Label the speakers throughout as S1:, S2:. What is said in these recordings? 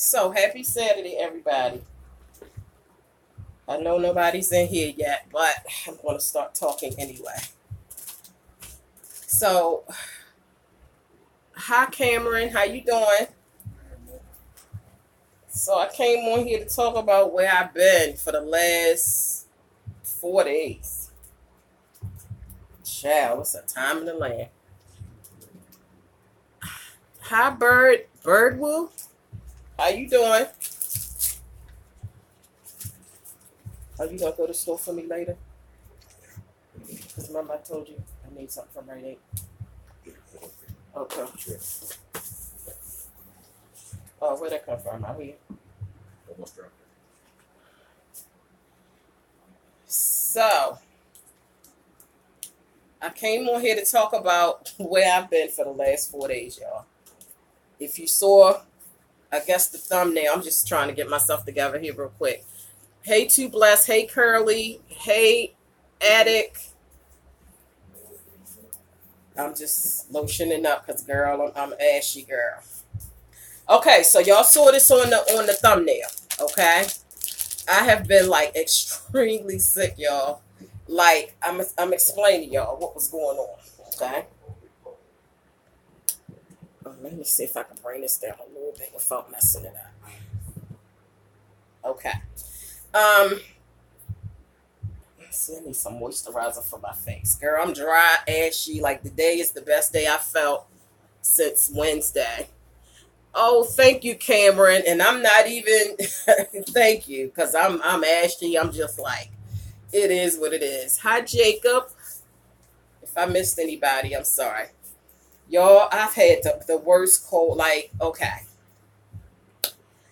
S1: So happy Saturday, everybody. I know nobody's in here yet, but I'm going to start talking anyway. So, hi Cameron, how you doing? So I came on here to talk about where I've been for the last 4 days. Child, what's the time in the land? Hi Birdwoo, how you doing? Are you gonna go to the store for me later? Because remember I told you I need something from Rite Aid. Okay. Oh, where'd that come from? Out here. So, I came on here to talk about where I've been for the last 4 days, y'all. If you saw, I guess the thumbnail, I'm just trying to get myself together here real quick. Hey, Too Blessed. Hey, Curly. Hey, Attic. I'm just lotioning up because, girl, I'm ashy, girl. Okay, so y'all saw this on the thumbnail, okay? I have been, like, extremely sick, y'all. Like, I'm explaining y'all what was going on, okay? Let me see if I can bring this down a little bit without messing it up. Okay. I need some moisturizer for my face. Girl, I'm dry, ashy. Like, the day is the best day I felt since Wednesday. Oh, thank you, Cameron. And I'm not even, thank you, because I'm ashy. I'm just like, it is what it is. Hi, Jacob. If I missed anybody, I'm sorry. Y'all, I've had the worst cold. Like, okay.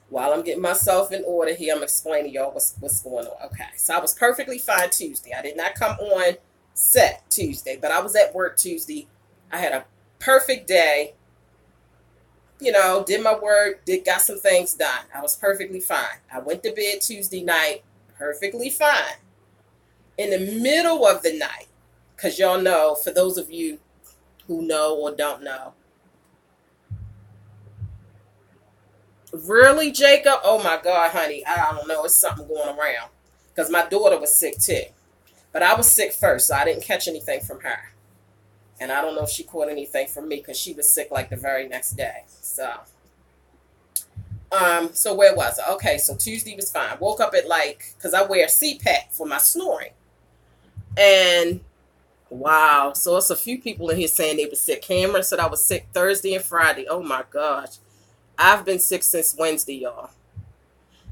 S1: While I'm getting myself in order here, I'm explaining y'all what's going on. Okay, so I was perfectly fine Tuesday. I did not come on set Tuesday, but I was at work Tuesday. I had a perfect day. You know, did my work, got some things done. I was perfectly fine. I went to bed Tuesday night, perfectly fine. In the middle of the night, because y'all know, for those of you who know or don't know, really, Jacob? Oh my God, honey. I don't know. It's something going around. Because my daughter was sick too. But I was sick first, so I didn't catch anything from her. And I don't know if she caught anything from me because she was sick like the very next day. So where was I? Okay, so Tuesday was fine. Woke up at because I wear a CPAP for my snoring. And wow. So it's a few people in here saying they were sick. Cameron said I was sick Thursday and Friday. Oh my gosh. I've been sick since Wednesday, y'all.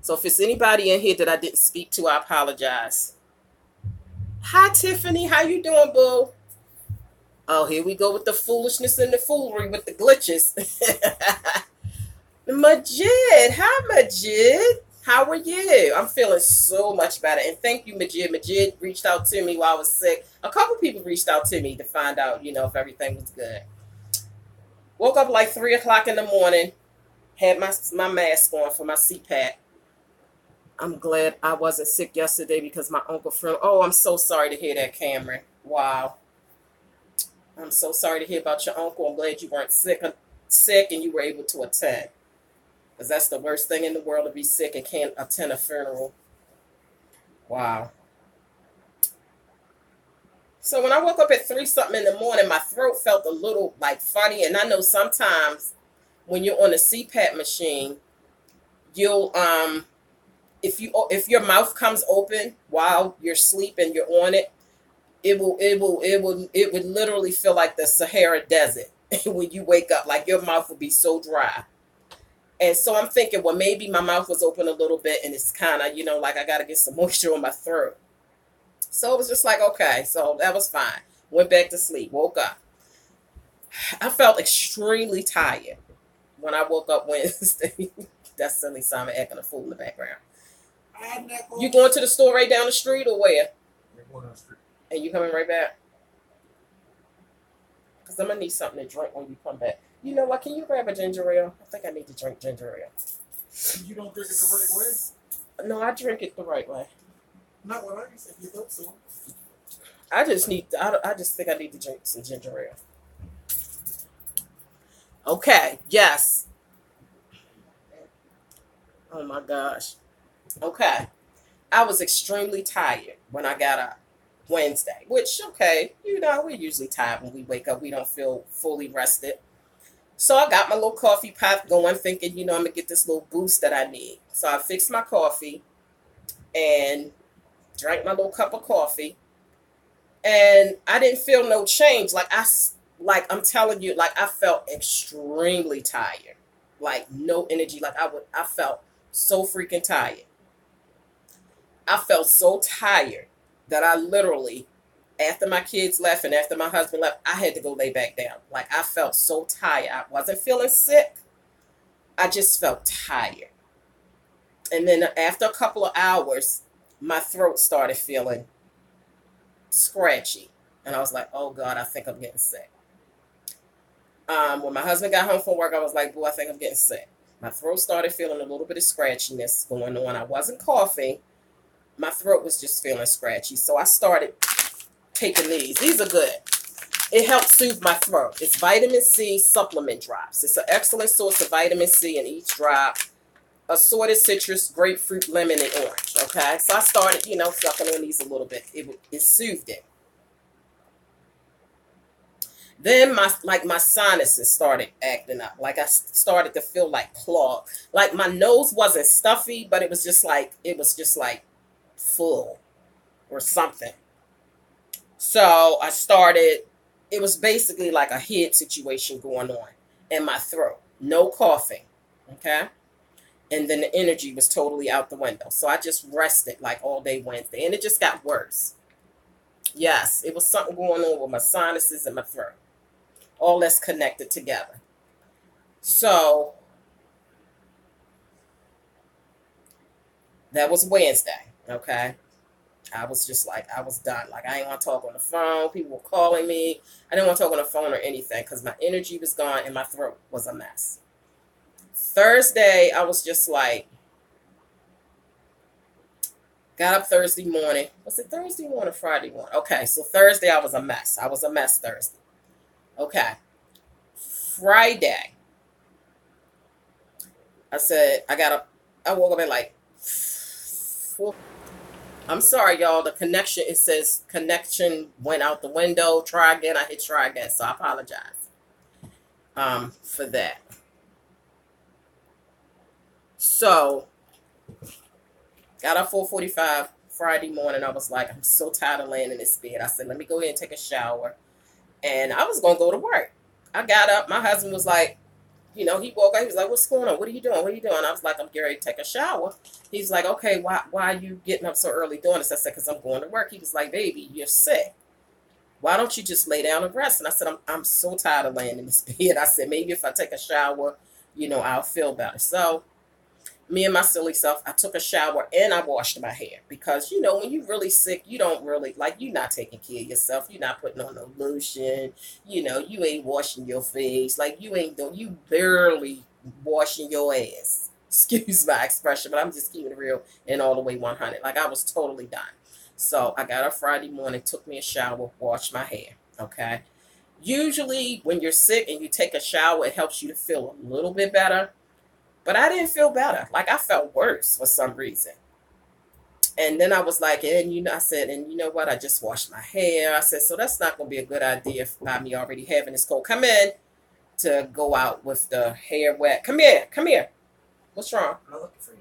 S1: So if it's anybody in here that I didn't speak to, I apologize. Hi, Tiffany. How you doing, boo? Oh, here we go with the foolishness and the foolery with the glitches. Majid. Hi, Majid. How are you? I'm feeling so much better. And thank you, Majid. Majid reached out to me while I was sick. A couple people reached out to me to find out, if everything was good. Woke up like 3 o'clock in the morning. Had my mask on for my CPAP. I'm glad I wasn't sick yesterday because my uncle friend. Oh, I'm so sorry to hear that, Cameron. Wow. I'm so sorry to hear about your uncle. I'm glad you weren't sick and you were able to attend. Because that's the worst thing in the world, to be sick and can't attend a funeral. Wow. So when I woke up at 3 something in the morning, my throat felt a little funny. And I know sometimes when you're on a CPAP machine, you'll if your mouth comes open while you're sleeping, you're on it, it would literally feel like the Sahara Desert when you wake up. Like your mouth will be so dry. And so I'm thinking, well, maybe my mouth was open a little bit and it's kind of, like I got to get some moisture on my throat. So it was just like, okay, so that was fine. Went back to sleep, woke up. I felt extremely tired when I woke up Wednesday. That's silly Simon acting a fool in the background. You going to the store right down the street or where?
S2: We're going down the street.
S1: And you coming right back? Because I'm going to need something to drink when you come back. You know what? Can you grab a ginger ale? I think I need to drink ginger ale.
S2: You don't drink it the right way?
S1: No, I drink it the right way.
S2: Not what I said. You thought so.
S1: I just think I need to drink some ginger ale. Okay, yes. Oh my gosh. Okay. I was extremely tired when I got up Wednesday, which, okay, we're usually tired when we wake up. We don't feel fully rested. So I got my little coffee pot going, thinking, I'm going to get this little boost that I need. So I fixed my coffee and drank my little cup of coffee. And I didn't feel no change. Like I'm telling you, like I felt extremely tired. Like no energy. Like I felt so freaking tired. I felt so tired that I literally, after my kids left and after my husband left, I had to go lay back down. Like I felt so tired. I wasn't feeling sick. I just felt tired. And then after a couple of hours, my throat started feeling scratchy. And I was like, oh God, I think I'm getting sick. When my husband got home from work, I was like, boy, I think I'm getting sick. My throat started feeling a little bit of scratchiness going on. I wasn't coughing. My throat was just feeling scratchy. So I started taking these. These are good. It helps soothe my throat. It's vitamin C supplement drops. It's an excellent source of vitamin C in each drop. Assorted citrus, grapefruit, lemon, and orange. Okay? So I started, sucking on these a little bit. It soothed it. Then my sinuses started acting up. Like I started to feel like clogged. Like my nose wasn't stuffy, but it was just like full or something. So I started, it was basically like a head situation going on in my throat. No coughing. Okay? And then the energy was totally out the window. So I just rested like all day Wednesday. And it just got worse. Yes, it was something going on with my sinuses and my throat. All that's connected together. So that was Wednesday. Okay. I was just like, I was done. Like, I didn't want to talk on the phone. People were calling me. I didn't want to talk on the phone or anything because my energy was gone and my throat was a mess. Thursday, I was just like, got up Thursday morning. Was it Thursday morning or Friday morning? Okay, so Thursday, I was a mess. I was a mess Thursday. Okay. Friday, I said, I woke up at like 4. I'm sorry, y'all. The connection, it says connection went out the window. Try again. I hit try again. So I apologize for that. So got up 4:45 Friday morning. I was like, I'm so tired of laying in this bed. I said, let me go ahead and take a shower. And I was going to go to work. I got up. My husband was like, he woke up. He was like, what's going on? What are you doing? What are you doing? I was like, I'm getting ready to take a shower. He's like, okay, why are you getting up so early doing this? I said, because I'm going to work. He was like, baby, you're sick. Why don't you just lay down and rest? And I said, I'm so tired of laying in this bed. I said, maybe if I take a shower, I'll feel better. So me and my silly self, I took a shower and I washed my hair because, when you're really sick, you don't really, you're not taking care of yourself. You're not putting on no lotion. You ain't washing your face. You barely washing your ass. Excuse my expression, but I'm just keeping it real and all the way 100. Like I was totally done. So I got up Friday morning, took me a shower, washed my hair. Okay. Usually when you're sick and you take a shower, it helps you to feel a little bit better. But I didn't feel better. Like I felt worse for some reason. And then I was like, I said, and you know what? I just washed my hair. I said, so that's not going to be a good idea by me already having this cold. Come in to go out with the hair wet. Come here. What's wrong?
S2: I'm looking for you.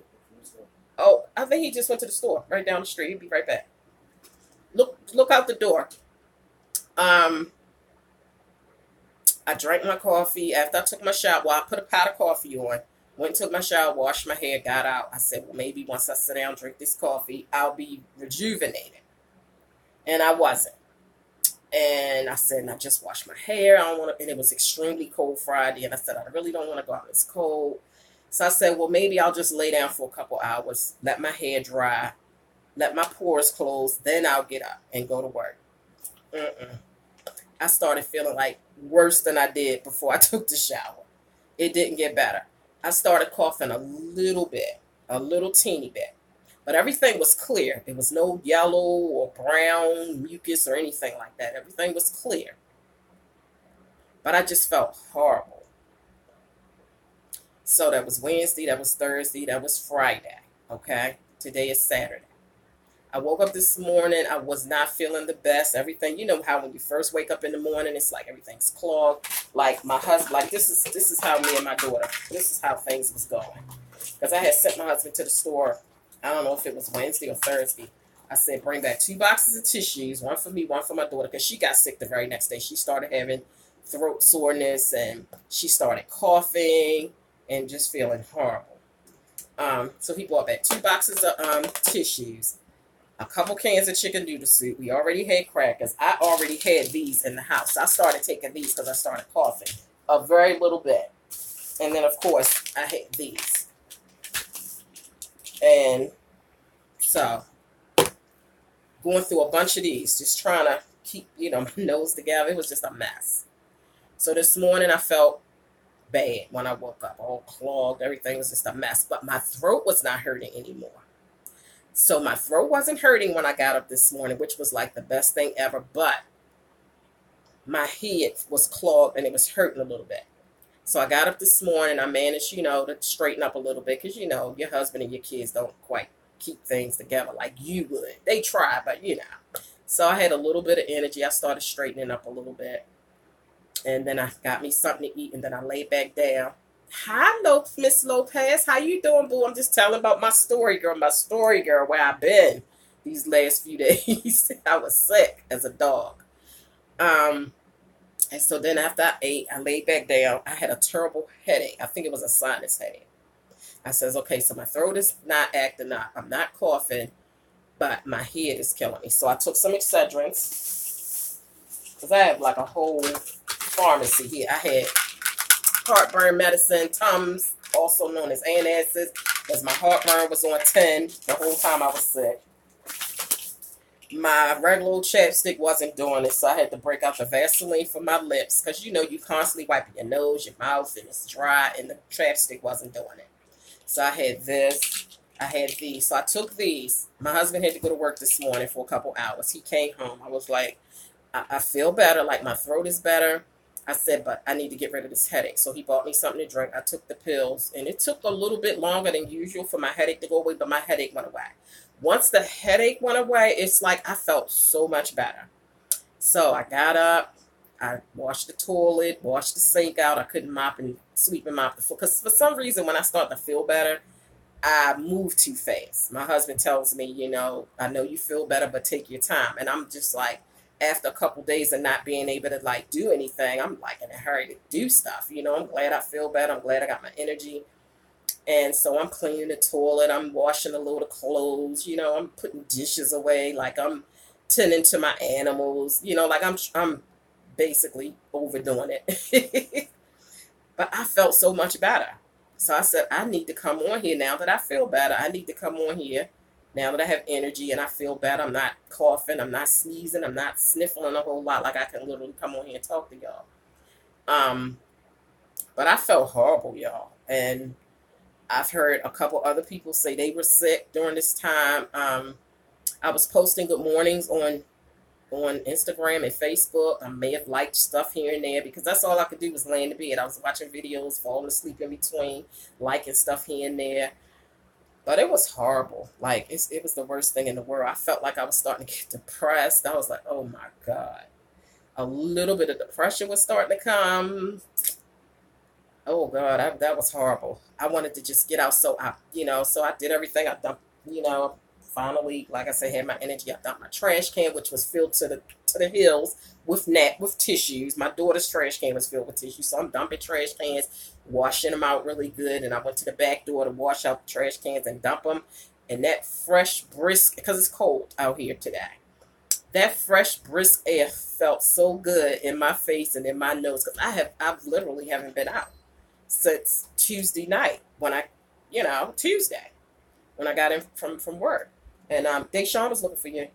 S1: Oh, I think he just went to the store right down the street. He'll be right back. Look out the door. I drank my coffee. After I took my shower, I put a pot of coffee on. Went and took my shower, washed my hair, got out. I said, well, maybe once I sit down, drink this coffee, I'll be rejuvenated. And I wasn't. And I said, I just washed my hair. I don't want to, and it was extremely cold Friday. And I said, I really don't want to go out. It's cold. So I said, well, maybe I'll just lay down for a couple hours, let my hair dry, let my pores close, then I'll get up and go to work. I started feeling like worse than I did before I took the shower. It didn't get better. I started coughing a little bit, a little teeny bit, but everything was clear. There was no yellow or brown mucus or anything like that. Everything was clear, but I just felt horrible. So that was Wednesday, that was Thursday, that was Friday. Okay, today is Saturday. I woke up this morning. I was not feeling the best. Everything, you know how when you first wake up in the morning, it's like everything's clogged. Like my husband, like this is how me and my daughter, this is how things was going. Because I had sent my husband to the store. I don't know if it was Wednesday or Thursday. I said, bring back 2 boxes of tissues, one for me, one for my daughter, because she got sick the very next day. She started having throat soreness and she started coughing and just feeling horrible. So he bought back 2 boxes of tissues, a couple cans of chicken noodle soup. We already had crackers. I already had these in the house. I started taking these because I started coughing a very little bit. And then, of course, I had these. And so, going through a bunch of these, just trying to keep, my nose together. It was just a mess. So this morning I felt bad when I woke up, all clogged. Everything was just a mess. But my throat was not hurting anymore. So my throat wasn't hurting when I got up this morning, which was like the best thing ever. But my head was clogged and it was hurting a little bit. So I got up this morning. I managed, to straighten up a little bit because, your husband and your kids don't quite keep things together like you would. They try, but, So I had a little bit of energy. I started straightening up a little bit. And then I got me something to eat, and then I laid back down. Hi, Miss Lopez. How you doing, boo? I'm just telling about my story, girl. My story, girl, where I've been these last few days. I was sick as a dog. And so then after I ate, I laid back down. I had a terrible headache. I think it was a sinus headache. I says, okay, so my throat is not acting up. I'm not coughing, but my head is killing me. So I took some Excedrins because I have like a whole pharmacy here. I had heartburn medicine, Tums, also known as antacids, because my heartburn was on 10 the whole time I was sick. My regular old chapstick wasn't doing it, so I had to break out the Vaseline for my lips, because you constantly wiping your nose, your mouth, and it's dry, and the chapstick wasn't doing it. So I had this, I had these. So I took these. My husband had to go to work this morning for a couple hours. He came home. I was like, I feel better, like my throat is better. I said, but I need to get rid of this headache. So he bought me something to drink. I took the pills, and it took a little bit longer than usual for my headache to go away, but my headache went away. Once the headache went away, it's like I felt so much better. So I got up, I washed the toilet, washed the sink out. I couldn't mop and sweep and mop the floor, because for some reason when I start to feel better, I move too fast. My husband tells me, I know you feel better, but take your time. And I'm just like, after a couple days of not being able to like do anything, I'm like in a hurry to do stuff. I'm glad I feel better. I'm glad I got my energy. And so I'm cleaning the toilet. I'm washing a load of clothes. I'm putting dishes away. Like I'm tending to my animals. Like I'm basically overdoing it. But I felt so much better. So I said, I need to come on here now that I feel better. I need to come on here now that I have energy and I feel better. I'm not coughing. I'm not sneezing. I'm not sniffling a whole lot. Like I can literally come on here and talk to y'all. But I felt horrible, y'all. And I've heard a couple other people say they were sick during this time. I was posting good mornings on Instagram and Facebook. I may have liked stuff here and there because that's all I could do was lay in the bed. I was watching videos, falling asleep in between, liking stuff here and there. But it was horrible. Like, it was the worst thing in the world. I felt like I was starting to get depressed. I was like, oh, my God. A little bit of depression was starting to come. Oh, God, that was horrible. I wanted to just get out. So I did everything. I dumped, finally, like I said, had my energy. I dumped my trash can, which was filled to the hills with tissues. My daughter's trash can was filled with tissues. So I'm dumping trash cans, washing them out really good. And I went to the back door to wash out the trash cans and dump them. And that fresh, brisk, because it's cold out here today, that fresh, brisk air felt so good in my face and in my nose. Because I've literally haven't been out since Tuesday night Tuesday when I got in from work. And Deshaun was looking for you.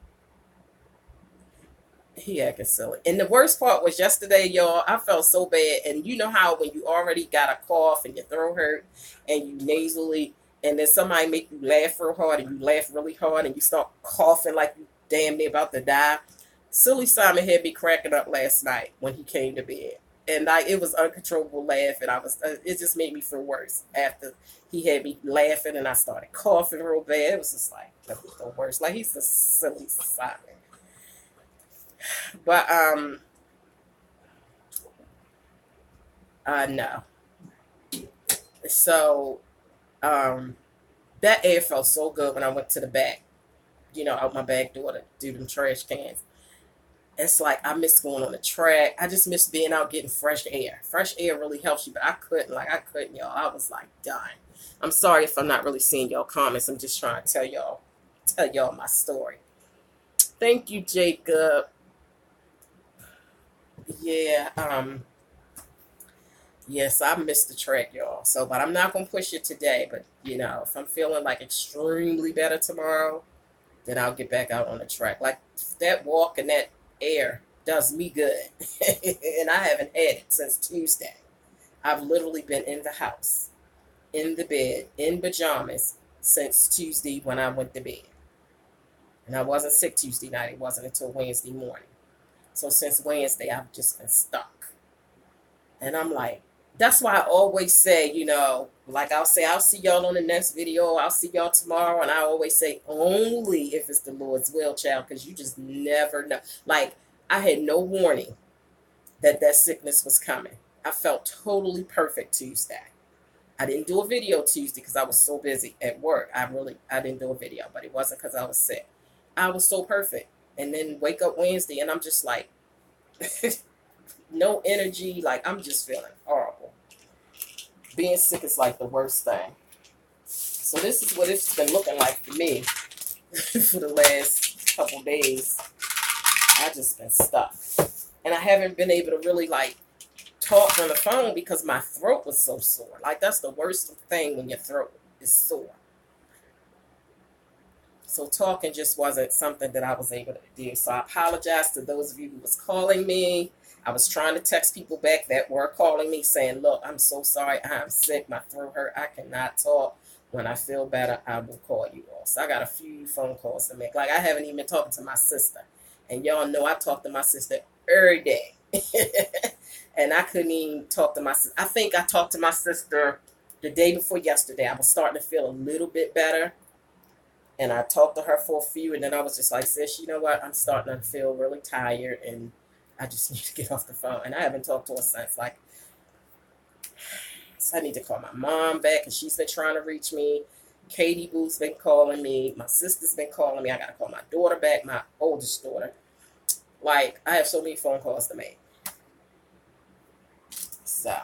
S1: He acting silly. And the worst part was yesterday, y'all, I felt so bad. And you know how when you already got a cough and your throat hurt and you nasally, and then somebody make you laugh real hard and you laugh really hard and you start coughing like you damn near about to die. Silly Simon had me cracking up last night when he came to bed. And like it was uncontrollable laughing. It just made me feel worse after he had me laughing and I started coughing real bad. It was just like the worst. Like he's a silly Simon. But no. So that air felt so good when I went to the back, out my back door to do them trash cans. It's like I miss going on the track. I just miss being out getting fresh air. Fresh air really helps you, but I couldn't, y'all. I was like dying. I'm sorry if I'm not really seeing y'all comments. I'm just trying to tell y'all my story. Thank you, Jacob. Yeah, yes, I missed the track, y'all. So, but I'm not gonna push it today. But if I'm feeling like extremely better tomorrow, then I'll get back out on the track. Like that walk and that air does me good. And I haven't had it since Tuesday. I've literally been in the house, in the bed, in pajamas since Tuesday when I went to bed. And I wasn't sick Tuesday night. It wasn't until Wednesday morning. So since Wednesday, I've just been stuck. And I'm like, that's why I always say, like I'll say, I'll see y'all on the next video. I'll see y'all tomorrow. And I always say, only if it's the Lord's will, child, because you just never know. Like, I had no warning that sickness was coming. I felt totally perfect Tuesday. I didn't do a video Tuesday because I was so busy at work. I didn't do a video, but it wasn't because I was sick. I was so perfect. And then wake up Wednesday and I'm just like, no energy. Like, I'm just feeling horrible. Being sick is like the worst thing. So this is what it's been looking like for me for the last couple days. I just been stuck. And I haven't been able to really talk on the phone because my throat was so sore. Like, that's the worst thing when your throat is sore. So talking just wasn't something that I was able to do. So I apologize to those of you who was calling me. I was trying to text people back that were calling me saying, look, I'm so sorry. I'm sick. My throat hurt. I cannot talk. When I feel better, I will call you all. So I got a few phone calls to make. Like, I haven't even been talking to my sister. And y'all know I talk to my sister every day. And I couldn't even talk to my sister. I think I talked to my sister the day before yesterday. I was starting to feel a little bit better. And I talked to her for a few. And then I was just like, sis, you know what? I'm starting to feel really tired. And I just need to get off the phone. And I haven't talked to her since. So I need to call my mom back. And she's been trying to reach me. Katie Boo's been calling me. My sister's been calling me. I got to call my daughter back, my oldest daughter. I have so many phone calls to make. So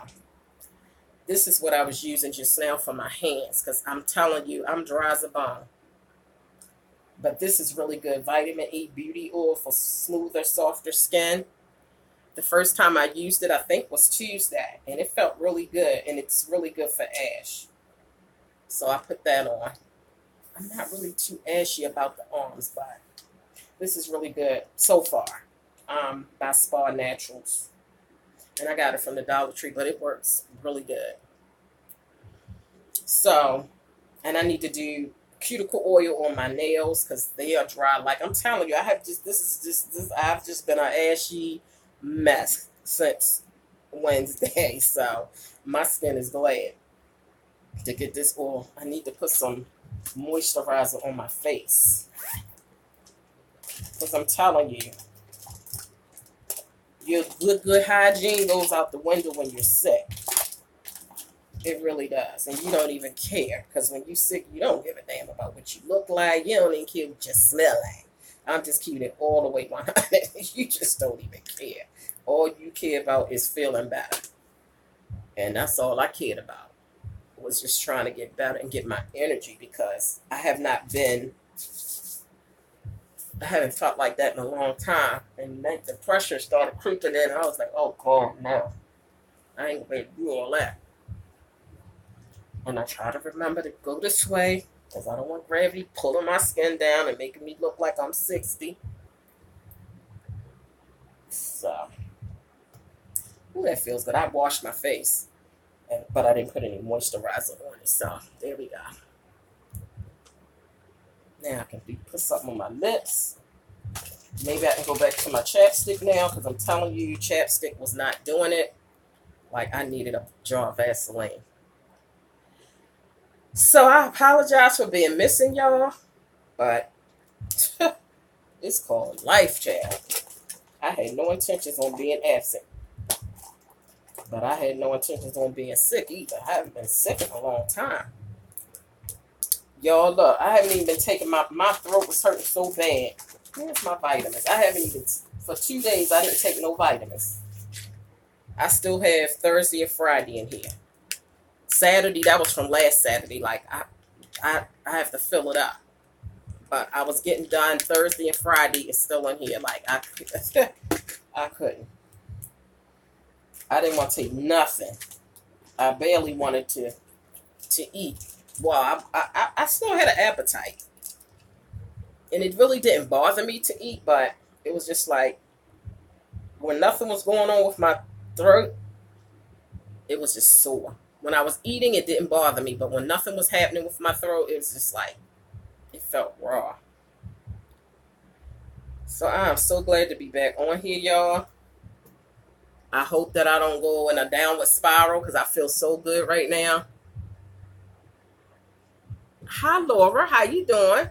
S1: this is what I was using just now for my hands. Because I'm telling you, I'm dry as a bone. But this is really good. Vitamin E Beauty Oil for smoother, softer skin. The first time I used it, I think, was Tuesday. And it felt really good. And it's really good for ash. So I put that on. I'm not really too ashy about the arms, but this is really good so far. By Spa Naturals. And I got it from the Dollar Tree, but it works really good. So, and I need to do cuticle oil on my nails because they are dry. Like, I'm telling you, I've just been an ashy mess since Wednesday. So my skin is glad to get this oil. I need to put some moisturizer on my face because I'm telling you, your good hygiene goes out the window when you're sick. It really does. And you don't even care. Because when you're sick, you don't give a damn about what you look like. You don't even care what you smell like. I'm just keeping it all the way 100. You just don't even care. All you care about is feeling better. And that's all I cared about. Was just trying to get better and get my energy. Because I haven't felt like that in a long time. And then the pressure started creeping in. And I was like, oh, God, no. I ain't going to do all that. And I try to remember to go this way because I don't want gravity pulling my skin down and making me look like I'm 60. So, ooh, that feels good. I washed my face, but I didn't put any moisturizer on it. So, there we go. Now I can put something on my lips. Maybe I can go back to my chapstick now because I'm telling you, chapstick was not doing it. Like I needed a jar of Vaseline. So I apologize for being missing, y'all. But it's called life, child. I had no intentions on being absent. But I had no intentions on being sick either. I haven't been sick in a long time. Y'all, look, I haven't even been taking my throat was hurting so bad. Where's my vitamins? I haven't even, for 2 days, I didn't take no vitamins. I still have Thursday and Friday in here. Saturday, that was from last Saturday. Like, I have to fill it up. But I was getting done Thursday and Friday. It's still in here. Like, I couldn't. I didn't want to take nothing. I barely wanted to eat. Well, I still had an appetite. And it really didn't bother me to eat, but it was just like, when nothing was going on with my throat, it was just sore. When I was eating, it didn't bother me, but when nothing was happening with my throat, it was just like, it felt raw. So I'm so glad to be back on here, y'all. I hope that I don't go in a downward spiral because I feel so good right now. Hi, Laura. How you doing?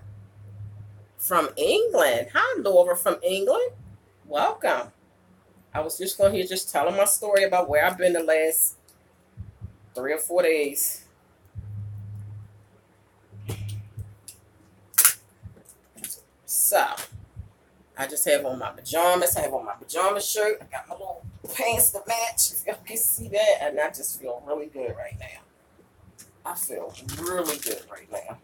S1: From England. Hi, Laura from England. Welcome. I was just going here just telling my story about where I've been the last 3 or 4 days. So, I just have on my pajamas. I have on my pajama shirt. I got my little pants to match, if y'all can see that. And I just feel really good right now. I feel really good right now.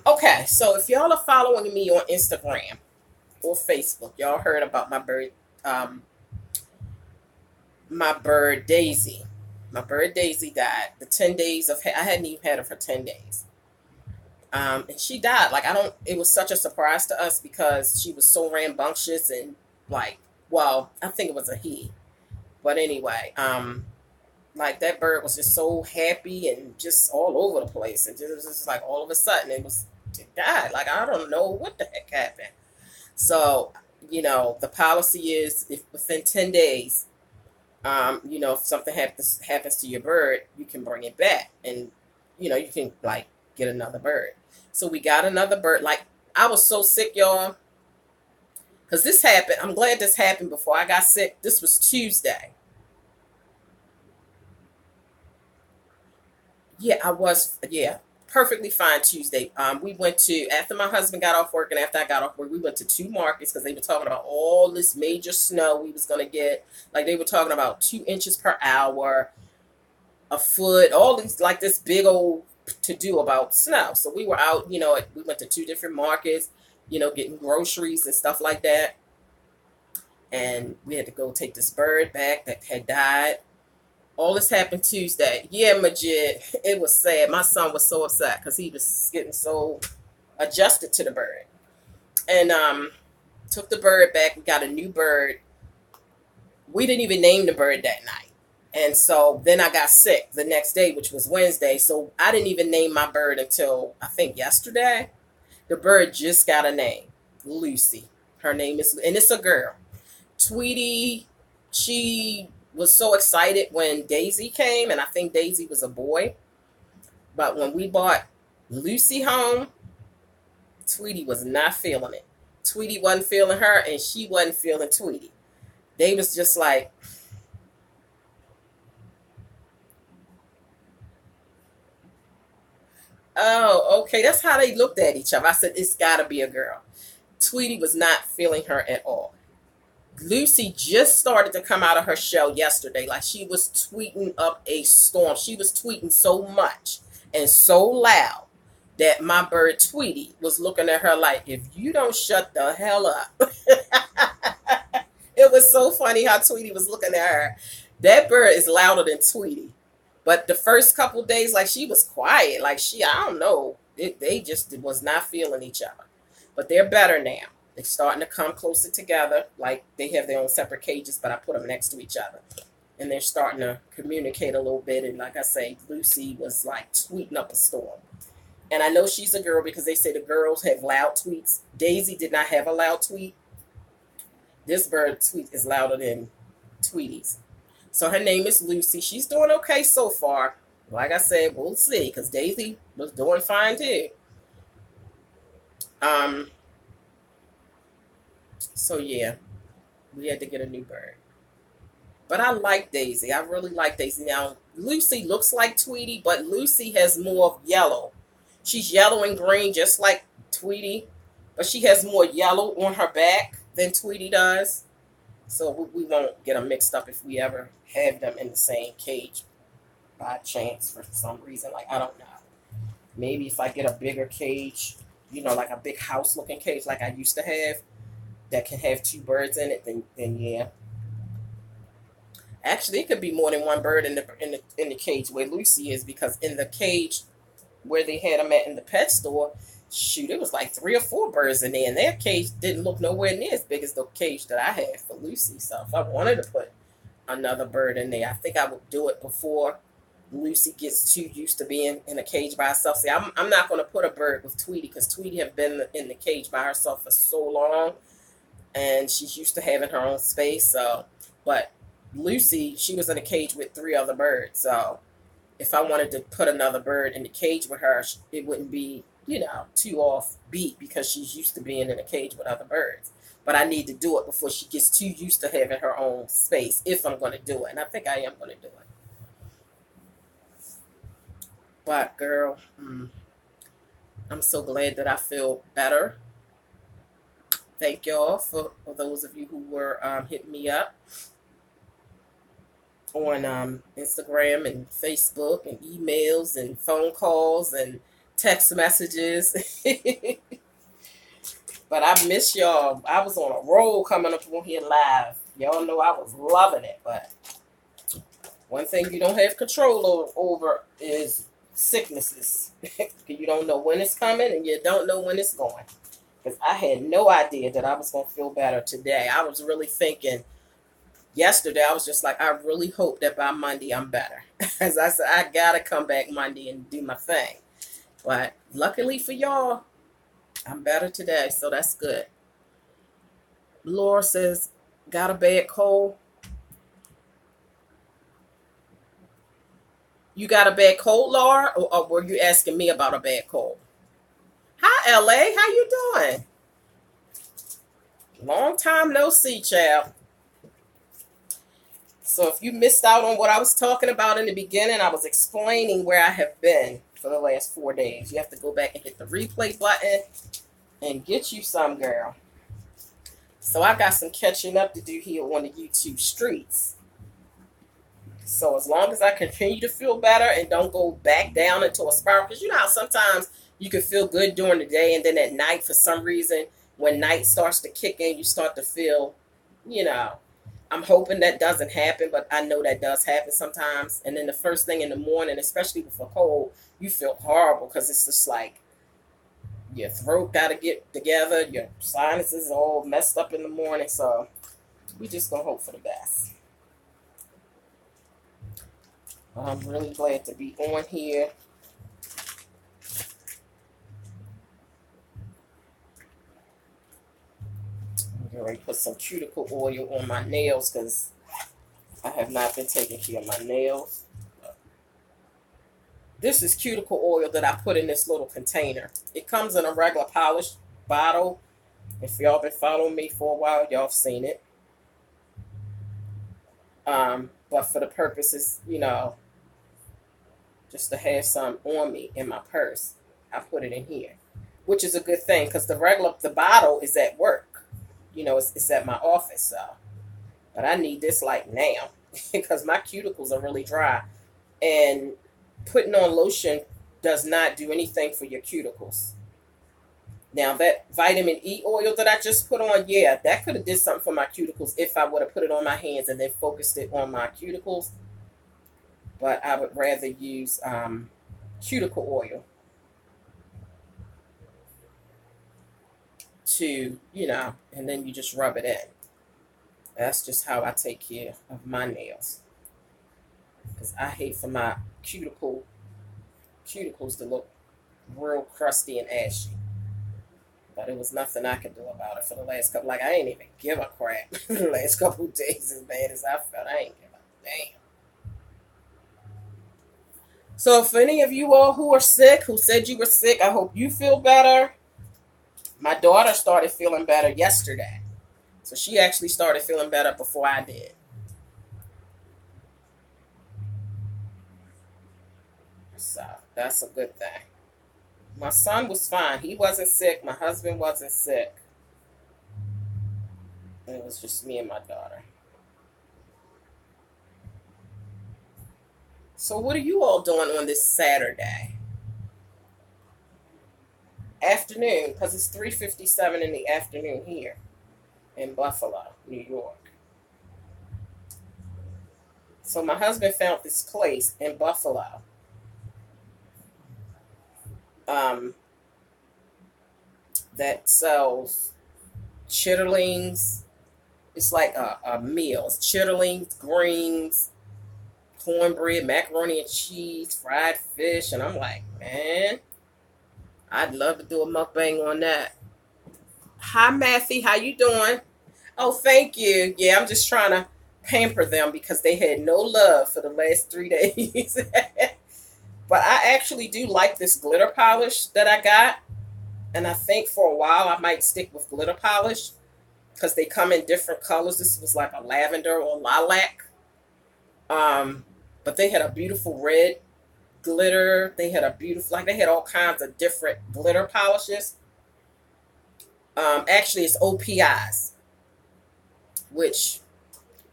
S1: Okay, so if y'all are following me on Instagram or Facebook, y'all heard about my bird Daisy. My bird Daisy died. The 10 days of, I hadn't even had her for 10 days. And she died. Like, it was such a surprise to us because she was so rambunctious and like, well, I think it was a he. But anyway, like that bird was just so happy and just all over the place. And just like all of a sudden it died. Like, I don't know what the heck happened. So, you know, the policy is if within 10 days, you know, if something happens to your bird, you can bring it back and, you know, you can like get another bird. So we got another bird. Like, I was so sick, y'all. Because this happened. I'm glad this happened before I got sick. This was Tuesday. Yeah, perfectly fine Tuesday. We went to, after my husband got off work and after I got off work, we went to 2 markets because they were talking about all this major snow we was going to get. Like, they were talking about 2 inches per hour, a foot, all these, like this big old to do about snow. So we were out, you know, we went to 2 different markets, you know, getting groceries and stuff like that. And we had to go take this bird back that had died. All this happened Tuesday. Yeah, Majid, it was sad. My son was so upset because he was getting so adjusted to the bird. And took the bird back. We got a new bird. We didn't even name the bird that night. And so then I got sick the next day, which was Wednesday. So I didn't even name my bird until, I think, yesterday. The bird just got a name. Lucy. Her name is, and it's a girl. Tweety, she was so excited when Daisy came, and I think Daisy was a boy. But when we bought Lucy home, Tweety was not feeling it. Tweety wasn't feeling her, and she wasn't feeling Tweety. They was just like, oh, okay. That's how they looked at each other. I said, it's got to be a girl. Tweety was not feeling her at all. Lucy just started to come out of her shell yesterday. Like, she was tweeting up a storm. She was tweeting so much and so loud that my bird Tweety was looking at her like, if you don't shut the hell up. It was so funny how Tweety was looking at her. That bird is louder than Tweety. But the first couple days, like, she was quiet. Like, I don't know. They just was not feeling each other. But they're better now. They're starting to come closer together. Like, they have their own separate cages, but I put them next to each other. And they're starting to communicate a little bit. And like I say, Lucy was like tweeting up a storm. And I know she's a girl because they say the girls have loud tweets. Daisy did not have a loud tweet. This bird tweet is louder than Tweety's. So her name is Lucy. She's doing okay so far. Like I said, we'll see, because Daisy was doing fine too. So yeah, we had to get a new bird. But I like Daisy. I really like Daisy. Now, Lucy looks like Tweety, but Lucy has more of yellow. She's yellow and green, just like Tweety, but she has more yellow on her back than Tweety does. So we won't get them mixed up if we ever have them in the same cage by chance for some reason. Like, I don't know. Maybe if I get a bigger cage, like a big house looking cage like I used to have that can have two birds in it, then yeah. Actually, it could be more than one bird in the cage where Lucy is, because in the cage where they had them at in the pet store, shoot, it was like 3 or 4 birds in there, and their cage didn't look nowhere near as big as the cage that I had for Lucy. So if I wanted to put another bird in there, I think I would do it before Lucy gets too used to being in a cage by herself. See, I'm not going to put a bird with Tweety, because Tweety have been in the cage by herself for so long, and she's used to having her own space. So, but Lucy, she was in a cage with 3 other birds. So if I wanted to put another bird in the cage with her, it wouldn't be, too off beat, because she's used to being in a cage with other birds. But I need to do it before she gets too used to having her own space, if I'm going to do it. And I think I am going to do it. But girl, I'm so glad that I feel better. Thank y'all for those of you who were hitting me up on Instagram and Facebook and emails and phone calls and text messages. But I miss y'all. I was on a roll coming up on here live. Y'all know I was loving it. But one thing you don't have control over is sicknesses. You don't know when it's coming, and you don't know when it's going. Because I had no idea that I was going to feel better today. I was really thinking yesterday, I was just like, I really hope that by Monday I'm better. As I said, I got to come back Monday and do my thing. But luckily for y'all, I'm better today, so that's good. Laura says, got a bad cold? You got a bad cold, Laura? Or were you asking me about a bad cold? Hi, LA. How you doing? Long time no see, child. So if you missed out on what I was talking about in the beginning, I was explaining where I have been for the last 4 days. You have to go back and hit the replay button and get you some, girl. So I got some catching up to do here on the YouTube streets. So as long as I continue to feel better and don't go back down into a spiral, because you know how sometimes you can feel good during the day, and then at night, for some reason, when night starts to kick in, you start to feel, I'm hoping that doesn't happen, but I know that does happen sometimes. And then the first thing in the morning, especially with a cold, you feel horrible, because it's just like your throat got to get together, your sinuses are all messed up in the morning. So we just gonna hope for the best. I'm really glad to be on here. I'm going to put some cuticle oil on my nails, because I have not been taking care of my nails. This is cuticle oil that I put in this little container. It comes in a regular polished bottle. If y'all been following me for a while, y'all have seen it. But for the purposes, just to have some on me in my purse, I put it in here, which is a good thing, because the bottle is at work. It's at my office. So, but I need this like now, because my cuticles are really dry, and putting on lotion does not do anything for your cuticles. Now that vitamin E oil that I just put on, yeah, that could have did something for my cuticles if I would have put it on my hands and then focused it on my cuticles. But I would rather use cuticle oil to, and then you just rub it in. That's just how I take care of my nails. Because I hate for my cuticles to look real crusty and ashy. But it was nothing I could do about it for the last couple. I ain't even give a crap the last couple of days, as bad as I felt. I ain't give a Damn. So for any of you all who are sick, who said you were sick, I hope you feel better. My daughter started feeling better yesterday. So she actually started feeling better before I did. So that's a good thing. My son was fine. He wasn't sick. My husband wasn't sick. It was just me and my daughter. So what are you all doing on this Saturday afternoon? Because it's 3:57 in the afternoon here in Buffalo, New York. So my husband found this place in Buffalo. That sells chitterlings. It's like a meal. It's chitterlings, greens, cornbread, macaroni and cheese, fried fish. And I'm like, man, I'd love to do a mukbang on that. Hi, Matthew. How you doing? Oh, thank you. Yeah, I'm just trying to pamper them because they had no love for the last 3 days. But I actually do like this glitter polish that I got. And I think for a while I might stick with glitter polish because they come in different colors. This was like a lavender or lilac. But they had a beautiful red glitter. They had a beautiful, like they had all kinds of different glitter polishes. Actually, it's OPIs, which,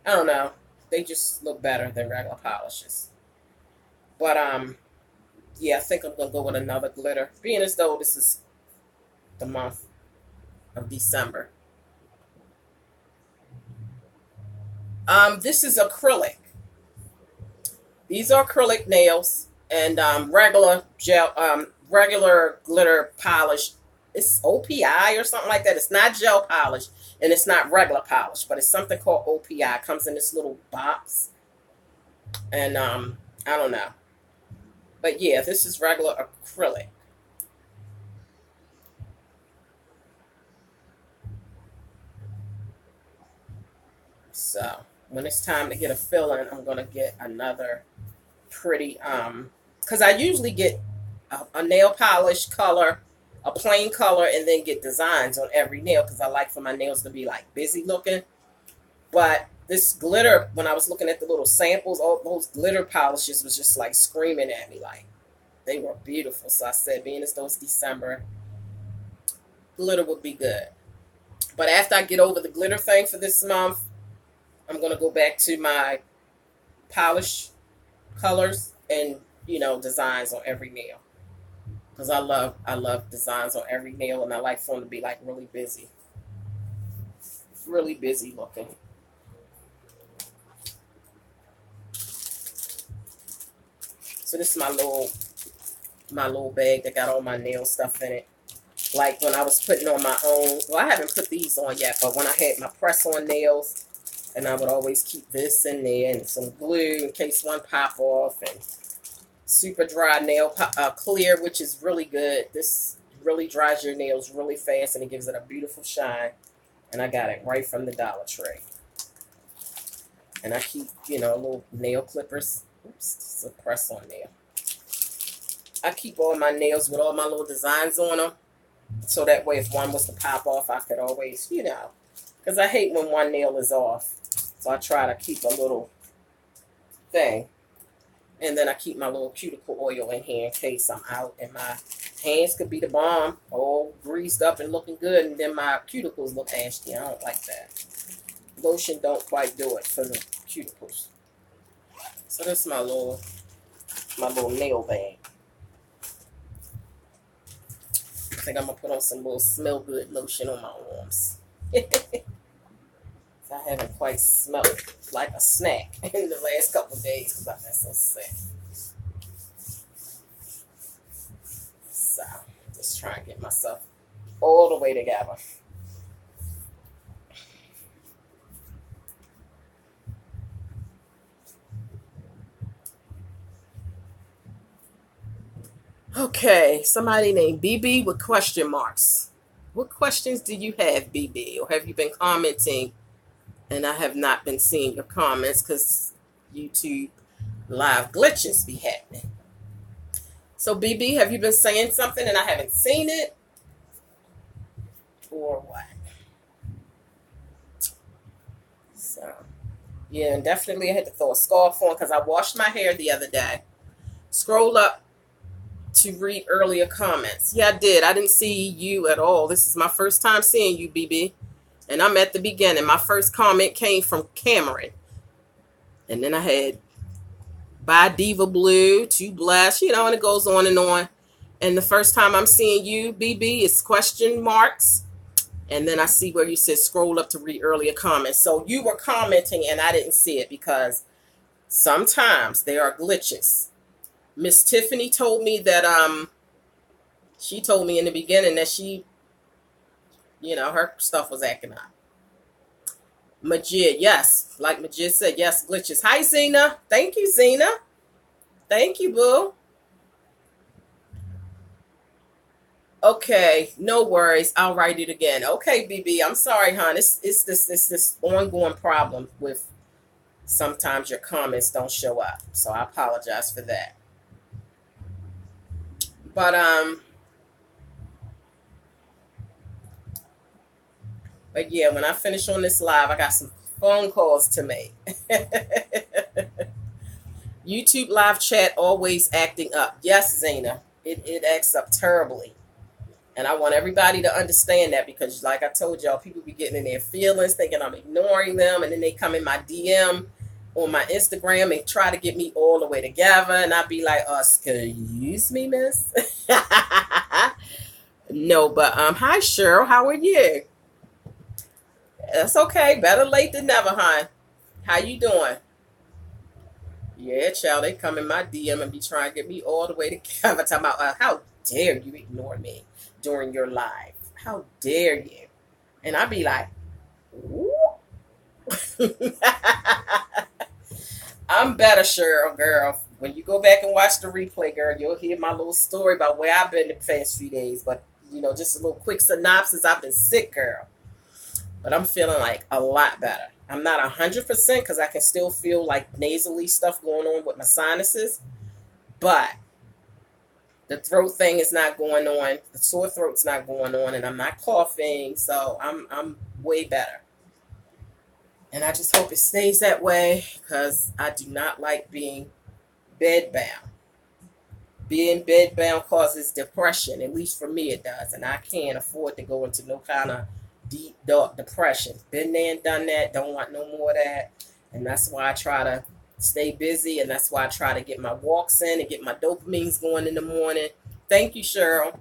S1: I don't know, they just look better than regular polishes. But, yeah, I think I'm going to go with another glitter, being as though this is the month of December. This is acrylic. These are acrylic nails and regular gel, regular glitter polish. It's OPI or something like that. It's not gel polish and it's not regular polish, but it's something called OPI. It comes in this little box, and I don't know, but yeah, this is regular acrylic. So when it's time to get a fill-in, I'm gonna get another pretty because I usually get a nail polish color, a plain color, and then get designs on every nail because I like for my nails to be like busy looking. But this glitter, when I was looking at the little samples, all those glitter polishes was just like screaming at me, like they were beautiful. So I said, being as though it's December, glitter would be good. But after I get over the glitter thing for this month, I'm gonna go back to my polish colors and, you know, designs on every nail. Because I love designs on every nail, and I like for them to be like really busy. Really busy looking. So this is my little bag that got all my nail stuff in it. Like when I was putting on my own, well, I haven't put these on yet, but when I had my press-on nails, and I would always keep this in there and some glue in case one pop off, and super dry nail clear, which is really good. This really dries your nails really fast, and it gives it a beautiful shine. And I got it right from the Dollar Tree. And I keep, you know, little nail clippers. Oops, it's a press-on nail. I keep all my nails with all my little designs on them, so that way if one was to pop off, I could always, you know, because I hate when one nail is off. So I try to keep a little thing. And then I keep my little cuticle oil in here in case I'm out and my hands could be the bomb, all greased up and looking good, and then my cuticles look ashy. I don't like that. Lotion don't quite do it for the cuticles. So this is my little nail bag. I think I'm going to put on some little smell good lotion on my arms. I haven't quite smelled like a snack in the last couple of days because I've been so sick. So, just trying to get myself all the way together. Okay, somebody named BB with question marks. What questions do you have, BB? Or have you been commenting and I have not been seeing your comments because YouTube live glitches be happening. So, BB, have you been saying something and I haven't seen it? Or what? So, yeah, and definitely I had to throw a scarf on because I washed my hair the other day. Scroll up to read earlier comments. Yeah, I did. I didn't see you at all. This is my first time seeing you, BB. And I'm at the beginning. My first comment came from Cameron. And then I had By Diva Blue, To Bless, you know, and it goes on and on. And the first time I'm seeing you, BB, is question marks. And then I see where you said scroll up to read earlier comments. So you were commenting and I didn't see it because sometimes there are glitches. Miss Tiffany told me that she told me in the beginning that she, you know, her stuff was acting up. Majid, yes. Like Majid said, yes, glitches. Hi, Zena. Thank you, Zena. Thank you, boo. Okay, no worries. I'll write it again. Okay, BB, I'm sorry, hon. It's this ongoing problem with sometimes your comments don't show up. So I apologize for that. But yeah, when I finish on this live, I got some phone calls to make. YouTube live chat always acting up. Yes, Zena, it acts up terribly. And I want everybody to understand that because like I told y'all, people be getting in their feelings, thinking I'm ignoring them. And then they come in my DM on my Instagram and try to get me all the way together. And I be like, excuse me, miss. No, but hi, Cheryl. How are you? That's okay. Better late than never, hon. How you doing? Yeah, child, they come in my DM and be trying to get me all the way together. Talking about, how dare you ignore me during your live? How dare you? And I be like, ooh. I'm better, Cheryl, girl. When you go back and watch the replay, girl, you'll hear my little story about where I've been the past few days. But, you know, just a little quick synopsis. I've been sick, girl. But I'm feeling like a lot better. I'm not 100% because I can still feel like nasally stuff going on with my sinuses. But the throat thing is not going on. The sore throat's not going on. And I'm not coughing. So I'm way better. And I just hope it stays that way because I do not like being bedbound. Being bedbound causes depression. At least for me it does. And I can't afford to go into no kind of deep, dark depression. Been there and done that. Don't want no more of that. And that's why I try to stay busy. And that's why I try to get my walks in and get my dopamines going in the morning. Thank you, Cheryl.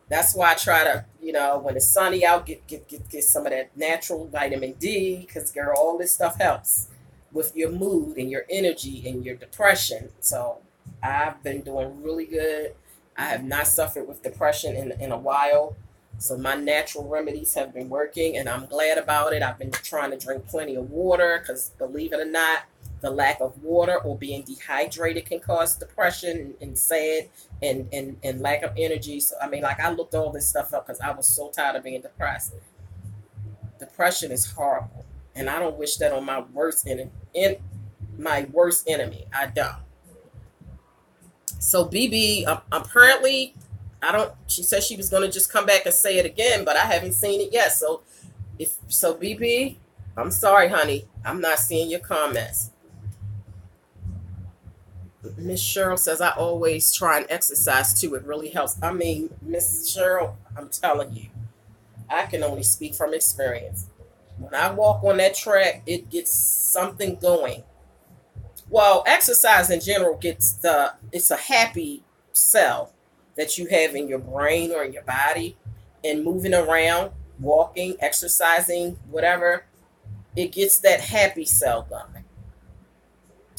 S1: That's why I try to, you know, when it's sunny out, get some of that natural vitamin D. Because, girl, all this stuff helps with your mood and your energy and your depression. So I've been doing really good. I have not suffered with depression in a while. So my natural remedies have been working, and I'm glad about it. I've been trying to drink plenty of water because, believe it or not, the lack of water or being dehydrated can cause depression and sad and lack of energy. So, I mean, like, I looked all this stuff up because I was so tired of being depressed. Depression is horrible, and I don't wish that on my worst enemy. I don't. So, BB, apparently... she said she was going to just come back and say it again, but I haven't seen it yet. So BB, I'm sorry, honey. I'm not seeing your comments. Miss Cheryl says, I always try and exercise too. It really helps. I mean, Miss Cheryl, I'm telling you, I can only speak from experience. When I walk on that track, it gets something going. Well, exercise in general it's a happy cell that you have in your brain or in your body, and moving around, walking, exercising, whatever, it gets that happy cell going.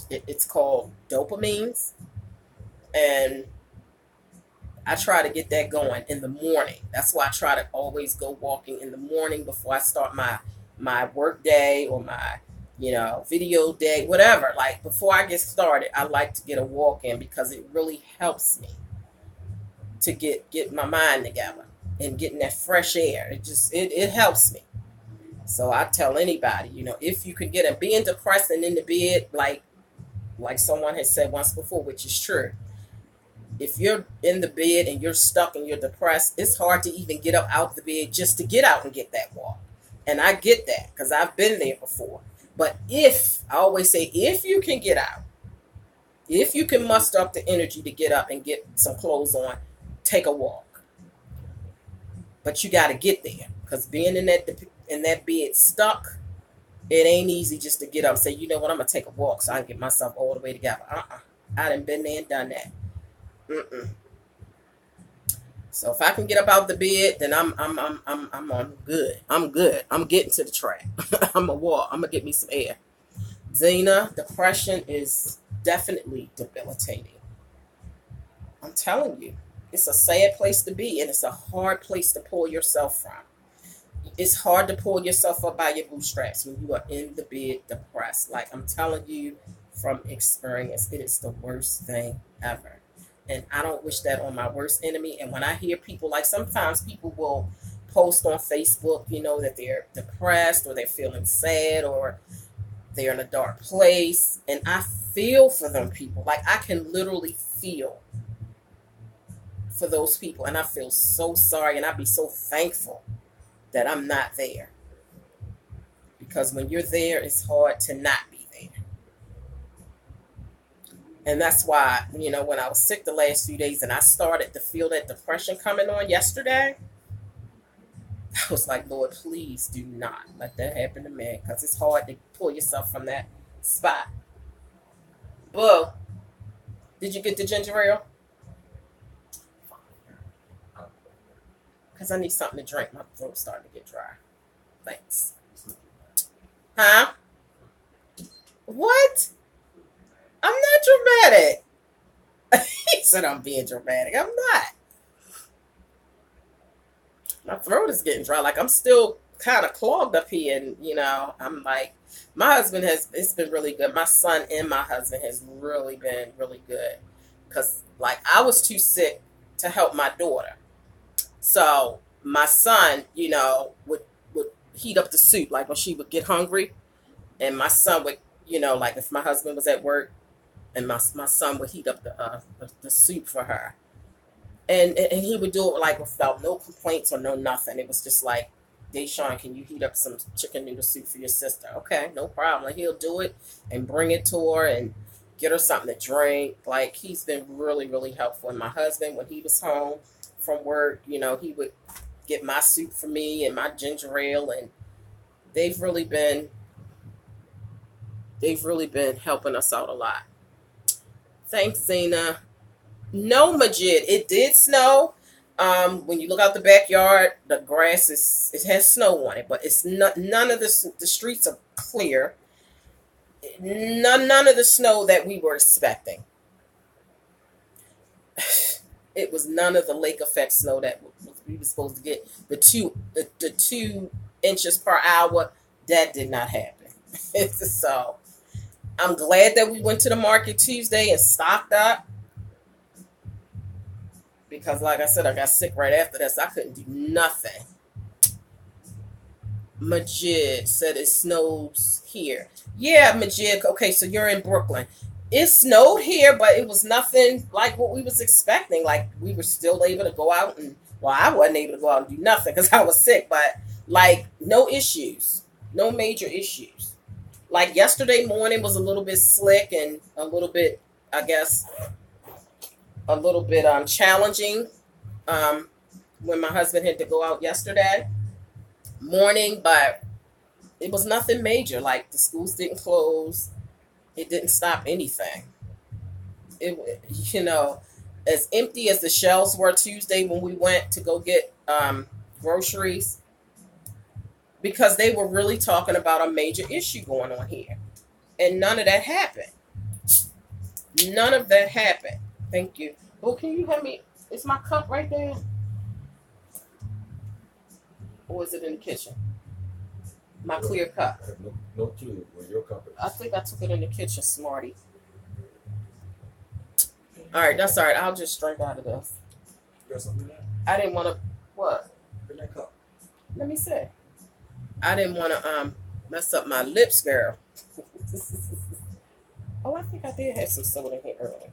S1: It's called dopamines, and I try to get that going in the morning. That's why I try to always go walking in the morning before I start my work day or my, you know, video day, whatever. Like, before I get started, I like to get a walk in because it really helps me to get my mind together and getting that fresh air. It helps me. So I tell anybody, you know, if you can get it, being depressed and in the bed, like, like someone has said once before, which is true. If you're in the bed and you're stuck and you're depressed, it's hard to even get up out the bed just to get out and get that walk. And I get that because I've been there before. But I always say, if you can get out, if you can muster up the energy to get up and get some clothes on, take a walk. But you got to get there, because being in that bed stuck, it ain't easy just to get up and say, you know what, I'm going to take a walk so I can get myself all the way together. I done been there and done that. So if I can get up out the bed, then I'm on good. I'm good. I'm getting to the track. I'm a walk. I'm gonna get me some air. Zena, depression is definitely debilitating. I'm telling you, it's a sad place to be, and it's a hard place to pull yourself from. It's hard to pull yourself up by your bootstraps when you are in the bed depressed. Like, I'm telling you from experience, it is the worst thing ever. And I don't wish that on my worst enemy. And when I hear people, like sometimes people will post on Facebook, you know, that they're depressed or they're feeling sad or they're in a dark place. And I feel for them people. Like, I can literally feel for those people. And I feel so sorry. And I'd be so thankful that I'm not there. Because when you're there, it's hard to not be there. And that's why, you know, when I was sick the last few days and I started to feel that depression coming on yesterday, I was like, Lord, please do not let that happen to me, because it's hard to pull yourself from that spot. Boo, did you get the ginger ale? Because I need something to drink. My throat's starting to get dry. Thanks. Huh? What? I'm not dramatic. He said I'm being dramatic. I'm not. My throat is getting dry. Like, I'm still kind of clogged up here. And, you know, I'm like, my husband it's been really good. My son and my husband has really been really good. Because, like, I was too sick to help my daughter. So, my son, you know, would heat up the soup. Like, when she would get hungry. And my son would, you know, like, if my husband was at work, and my son would heat up the soup for her. And he would do it, like, without no complaints or no nothing. It was just like, Deshaun, can you heat up some chicken noodle soup for your sister? Okay, no problem. He'll do it and bring it to her and get her something to drink. Like, he's been really, really helpful. And my husband, when he was home from work, you know, he would get my soup for me and my ginger ale. And they've really been helping us out a lot. Thanks, Zena. No, Majid. It did snow. When you look out the backyard, the grass it has snow on it, but it's not, none of the streets are clear. None of the snow that we were expecting. It was none of the lake effect snow that we were supposed to get. The 2 inches per hour, that did not happen. So I'm glad that we went to the market Tuesday and stocked up. Because, like I said, I got sick right after that, so I couldn't do nothing. Majid said it snows here. Yeah, Majid. Okay, so you're in Brooklyn. It snowed here, but it was nothing like what we was expecting. Like, we were still able to go out and, well, I wasn't able to go out and do nothing because I was sick, but, like, no issues. No major issues. Like, yesterday morning was a little bit slick and a little bit, I guess, a little bit challenging when my husband had to go out yesterday morning, but it was nothing major. Like, the schools didn't close. It didn't stop anything. It, you know, as empty as the shelves were Tuesday when we went to go get groceries, because they were really talking about a major issue going on here. And none of that happened. None of that happened. Thank you. Oh, can you help me? Is my cup right there? Or is it in the kitchen? My clear cup.
S2: I have no clue where your cup is.
S1: I think I took it in the kitchen, smarty. All right, that's all right. I'll just drink out of this.
S2: You got something in there?
S1: I didn't want to. What?
S2: In that cup.
S1: Let me see. I didn't want to mess up my lips, girl. Oh, I think I did have some soda in here earlier.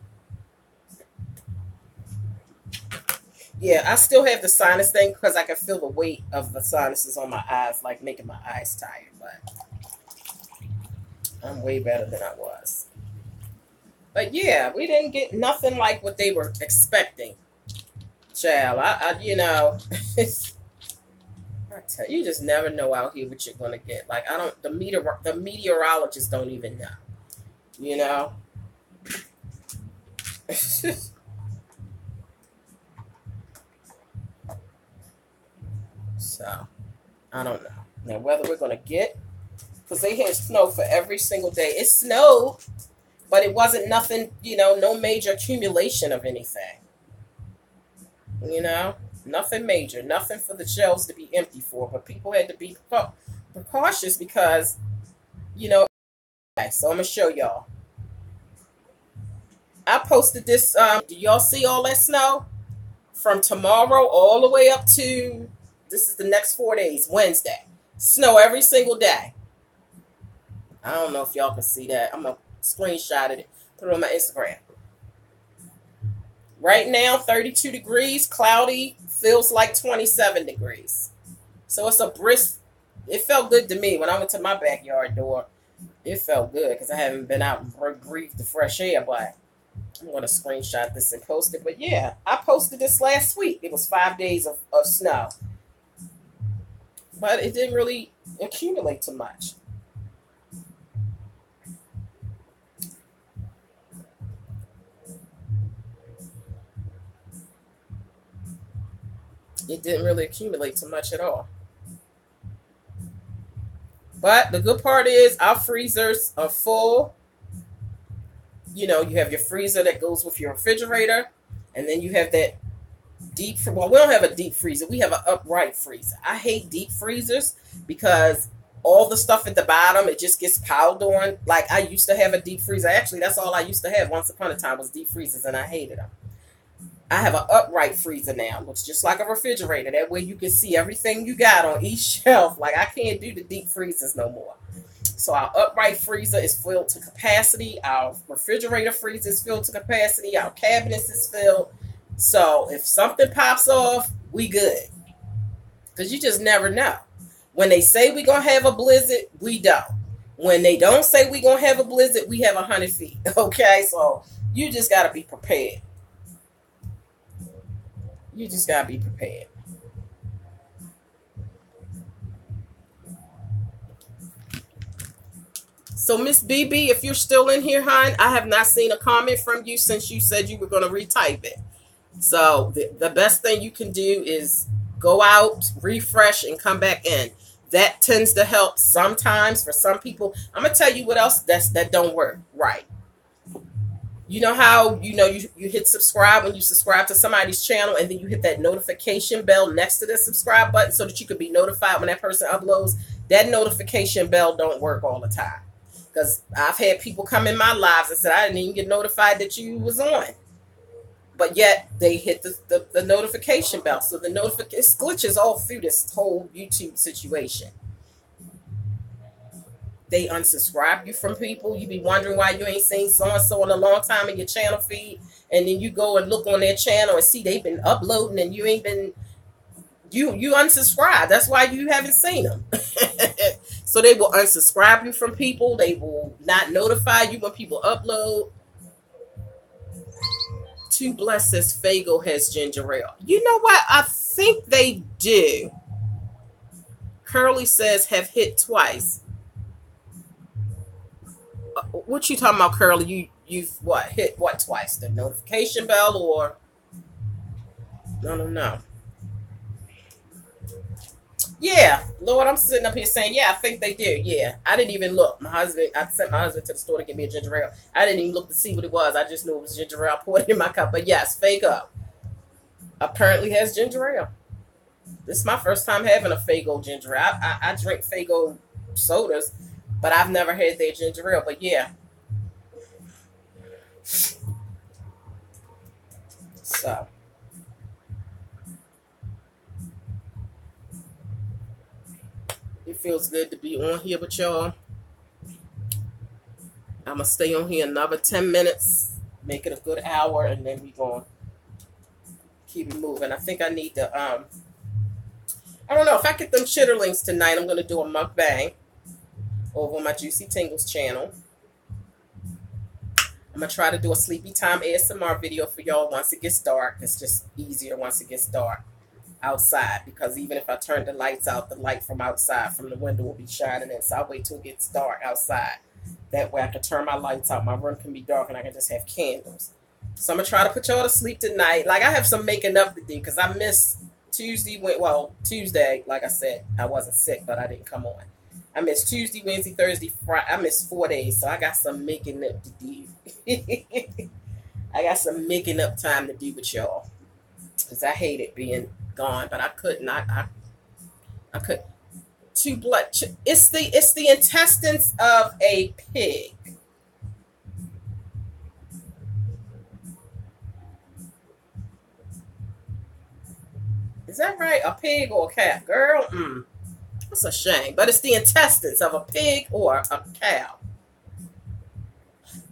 S1: Yeah, I still have the sinus thing because I can feel the weight of the sinuses on my eyes, like making my eyes tired. But I'm way better than I was. But yeah, we didn't get nothing like what they were expecting. Child, you know, I tell you, you just never know out here what you're gonna get. Like I don't, the meteorologists don't even know. You know. So I don't know. Now whether we're gonna get, because they had snow for every single day. It snowed, but it wasn't nothing, you know, no major accumulation of anything. You know, nothing major, nothing for the shelves to be empty for. But people had to be precautious because, you know. Okay, so I'm gonna show y'all. I posted this. Do y'all see all that snow from tomorrow all the way up to this is the next 4 days, Wednesday. Snow every single day. I don't know if y'all can see that. I'm gonna screenshot it, put it on my Instagram. Right now, 32 degrees, cloudy, feels like 27 degrees. So it's a brisk. It felt good to me when I went to my backyard door. It felt good because I haven't been out and breathed the fresh air, but I'm going to screenshot this and post it. But yeah, I posted this last week. It was 5 days of snow. But it didn't really accumulate too much. It didn't really accumulate too much at all. But the good part is our freezers are full. You know, you have your freezer that goes with your refrigerator. And then you have that deep, well, we don't have a deep freezer. We have an upright freezer. I hate deep freezers because all the stuff at the bottom, it just gets piled on. Like I used to have a deep freezer. Actually, that's all I used to have once upon a time was deep freezers, and I hated them. I have an upright freezer now. It looks just like a refrigerator. That way you can see everything you got on each shelf. Like I can't do the deep freezers no more. So our upright freezer is filled to capacity. Our refrigerator freezer is filled to capacity. Our cabinets is filled. So if something pops off, we good. Because you just never know. When they say we're going to have a blizzard, we don't. When they don't say we're going to have a blizzard, we have 100 feet. Okay? So you just got to be prepared. You just got to be prepared. So Miss BB, if you're still in here, hon, I have not seen a comment from you since you said you were going to retype it. So the best thing you can do is go out, refresh, and come back in. That tends to help sometimes for some people. I'm going to tell you what else that don't work right. You know how, you hit subscribe when you subscribe to somebody's channel, and then you hit that notification bell next to the subscribe button so that you can be notified when that person uploads. That notification bell don't work all the time. Because I've had people come in my lives and said, I didn't even get notified that you was on. But yet they hit the notification bell. So the notification glitches all through this whole YouTube situation. They unsubscribe you from people. You be wondering why you ain't seen so-and-so in a long time in your channel feed. And then you go and look on their channel and see they've been uploading and you ain't been, you unsubscribe. That's why you haven't seen them. So they will unsubscribe you from people. They will not notify you when people upload. Too Blessed says Fago has ginger ale. You know what? I think they do. Curly says have hit twice. What you talking about, Curly? You've what hit what twice? The notification bell or I don't know. Yeah, Lord, I'm sitting up here saying, yeah, I think they do. Yeah, I didn't even look. I sent my husband to the store to get me a ginger ale. I didn't even look to see what it was. I just knew it was ginger ale. I poured it in my cup. But yes, Fago apparently has ginger ale. This is my first time having a Fago ginger ale. I drink Fago sodas, but I've never had their ginger ale. But yeah. So. It feels good to be on here with y'all. I'm gonna stay on here another 10 minutes, make it a good hour, and then we gonna keep it moving. I think I need to I don't know if I get them chitterlings tonight. I'm gonna do a mukbang over on my Juicy Tingles channel. I'm gonna try to do a sleepy time ASMR video for y'all once it gets dark. It's just easier once it gets dark outside, because even if I turn the lights out, the light from outside from the window will be shining in. So I'll wait till it gets dark outside. That way I can turn my lights out. My room can be dark and I can just have candles. So I'm gonna try to put y'all to sleep tonight. Like, I have some making up to do because I missed Tuesday. Well, Tuesday, like I said, I wasn't sick, but I didn't come on. I missed Tuesday, Wednesday, Thursday, Friday. I missed 4 days, so I got some making up to do. I got some making up time to do with y'all, because I hated being gone, but I couldn't. I could. It's the intestines of a pig. Is that right? A pig or a cat? Girl, that's a shame. But it's the intestines of a pig or a cow.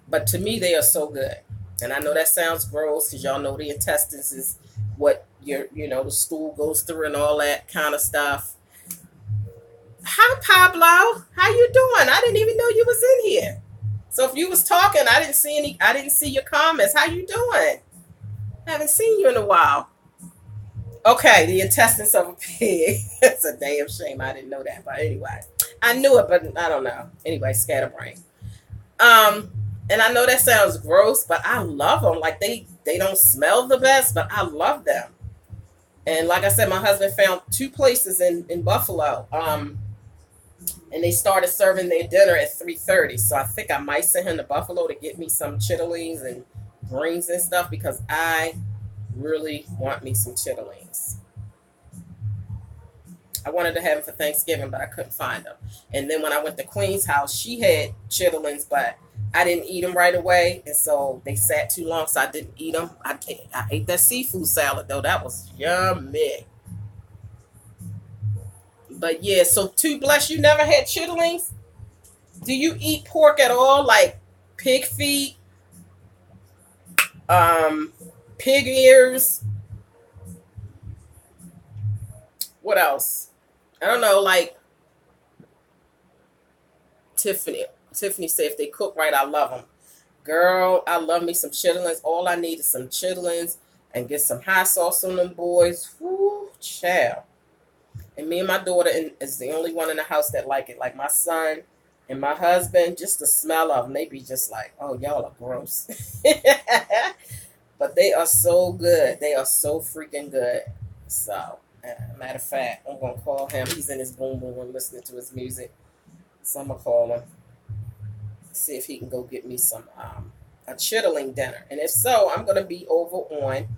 S1: But to me, they are so good. And I know that sounds gross, because y'all know the intestines is what the stool goes through and all that kind of stuff. Hi, Pablo. How you doing? I didn't even know you was in here. So if you was talking, I didn't see your comments. How you doing? I haven't seen you in a while. Okay, the intestines of a pig. It's a damn shame I didn't know that. But anyway, I knew it, but I don't know. Anyway, scatterbrain. And I know that sounds gross, but I love them. Like, they don't smell the best, but I love them. And like I said, my husband found 2 places in Buffalo. And they started serving their dinner at 3:30. So I think I might send him to Buffalo to get me some chitterlings and greens and stuff, because I really want me some chitterlings. I wanted to have them for Thanksgiving, but I couldn't find them. And then when I went to Queen's house, she had chitterlings, but I didn't eat them right away, and so they sat too long, so I didn't eat them. I ate that seafood salad, though. That was yummy. But yeah, so to bless, you never had chitterlings? Do you eat pork at all? Like pig feet? Pig ears? What else? I don't know, like Tiffany said if they cook right, I love them. Girl, I love me some chitterlings. All I need is some chitterlings and get some hot sauce on them boys. Whoo, child. And me and my daughter is the only one in the house that like it. Like my son and my husband, just the smell of them, they be just like, oh, y'all are gross. But they are so good. They are so freaking good. So, matter of fact, I'm going to call him. He's in his boom boom listening to his music. So I'm going to call him. See if he can go get me some a chitterling dinner. And if so, I'm going to be over on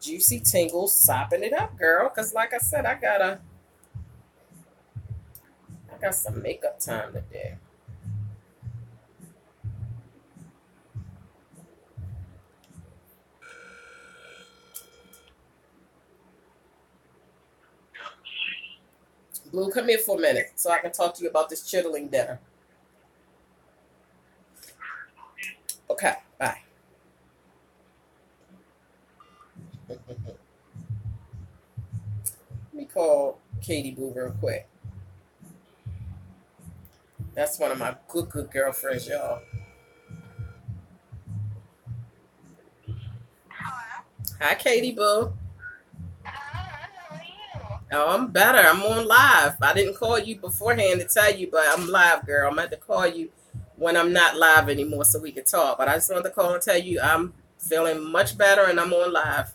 S1: Juicy Tingles sopping it up, girl. Because like I said, I got some makeup time to do. Blue, come here for a minute so I can talk to you about this chitterling dinner. Okay, bye. Let me call Katie Boo real quick. That's one of my good girlfriends, y'all. Hi, Katie Boo. Oh, I'm better. I'm on live. I didn't call you beforehand to tell you, but I'm live, girl. I'm going to have to call you when I'm not live anymore so we can talk. But I just wanted to call and tell you I'm feeling much better and I'm on live.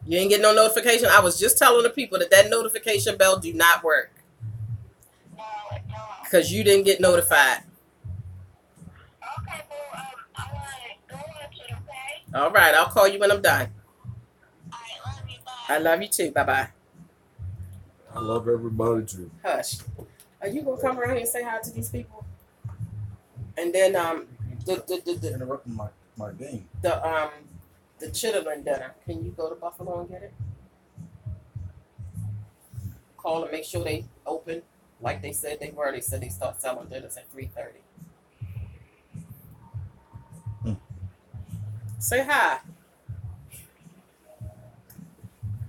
S1: You didn't get no notification? I was just telling the people that notification bell do not work. No, it don't. Because you didn't get notified. Okay, well, I'm going to go watch it, okay? All right, I'll call you when I'm done. I love you, bye. I love you too. Bye-bye.
S2: I love everybody too.
S1: Hush. Are you going to come around here and say hi to these people? And then,
S2: interrupting my game.
S1: The chitterling dinner. Can you go to Buffalo and get it? Call and make sure they open like they said they were. They said they start selling dinners at 3:30. Say hi.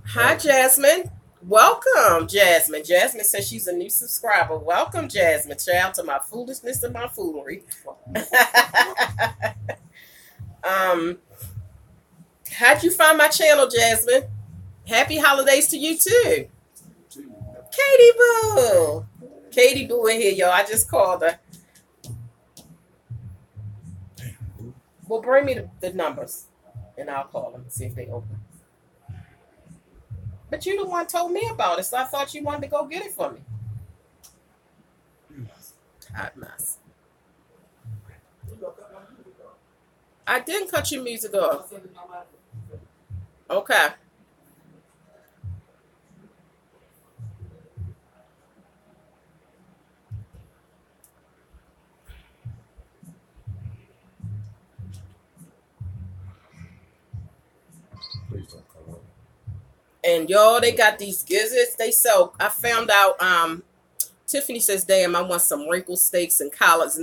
S1: Hi, Jasmine. Welcome, Jasmine. Jasmine says she's a new subscriber. Welcome, Jasmine. Shout out to my foolishness and my foolery. How'd you find my channel, Jasmine? Happy holidays to you too. Katie Boo. Katie Boo in here, y'all. I just called her. Well, bring me the numbers and I'll call them and see if they open. But you the one told me about it, so I thought you wanted to go get it for me. Hot mess. I didn't cut your music off. Okay.
S2: Please don't come up.
S1: And y'all, they got these gizzards. They sell. I found out. Tiffany says, "Damn, I want some wrinkled steaks and collards."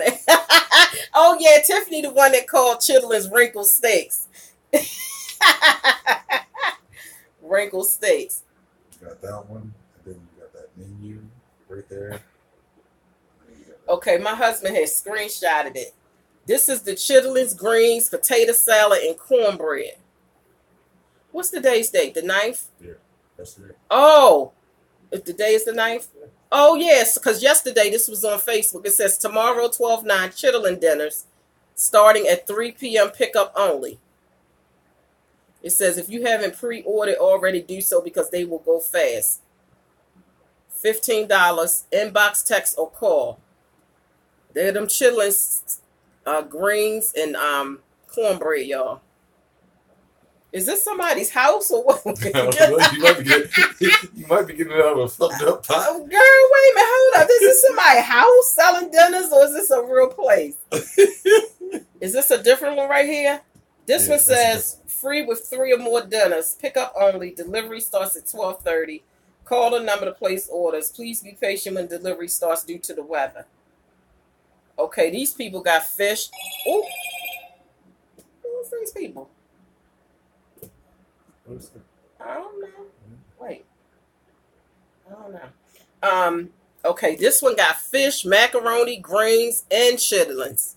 S1: Oh yeah, Tiffany, the one that called chitlins wrinkled steaks. Wrinkled steaks.
S2: You got that one, and then you got that menu right there.
S1: Okay, my husband has screenshotted it. This is the chitlins, greens, potato salad, and cornbread. What's today's date? The 9th?
S2: Yeah, that's it.
S1: Oh, if the day is the 9th? Oh, yes, because yesterday this was on Facebook. It says tomorrow, 12/9, chitlin dinners starting at 3 p.m. pickup only. It says if you haven't pre-ordered already, do so because they will go fast. $15, inbox, text, or call. They're them chitlins, greens, and cornbread, y'all. Is this somebody's house or what?
S2: You might be getting it out of a fucked up pot.
S1: Girl, wait a minute, hold up. Is this somebody's house selling dinners or is this a real place? Is this a different one right here? This one says free with 3 or more dinners. Pickup only. Delivery starts at 12:30. Call the number to place orders. Please be patient when delivery starts due to the weather. Okay, these people got fish. Ooh. Who's these people? I don't know. Wait. I don't know. Okay, this one got fish, macaroni, greens, and chitlins.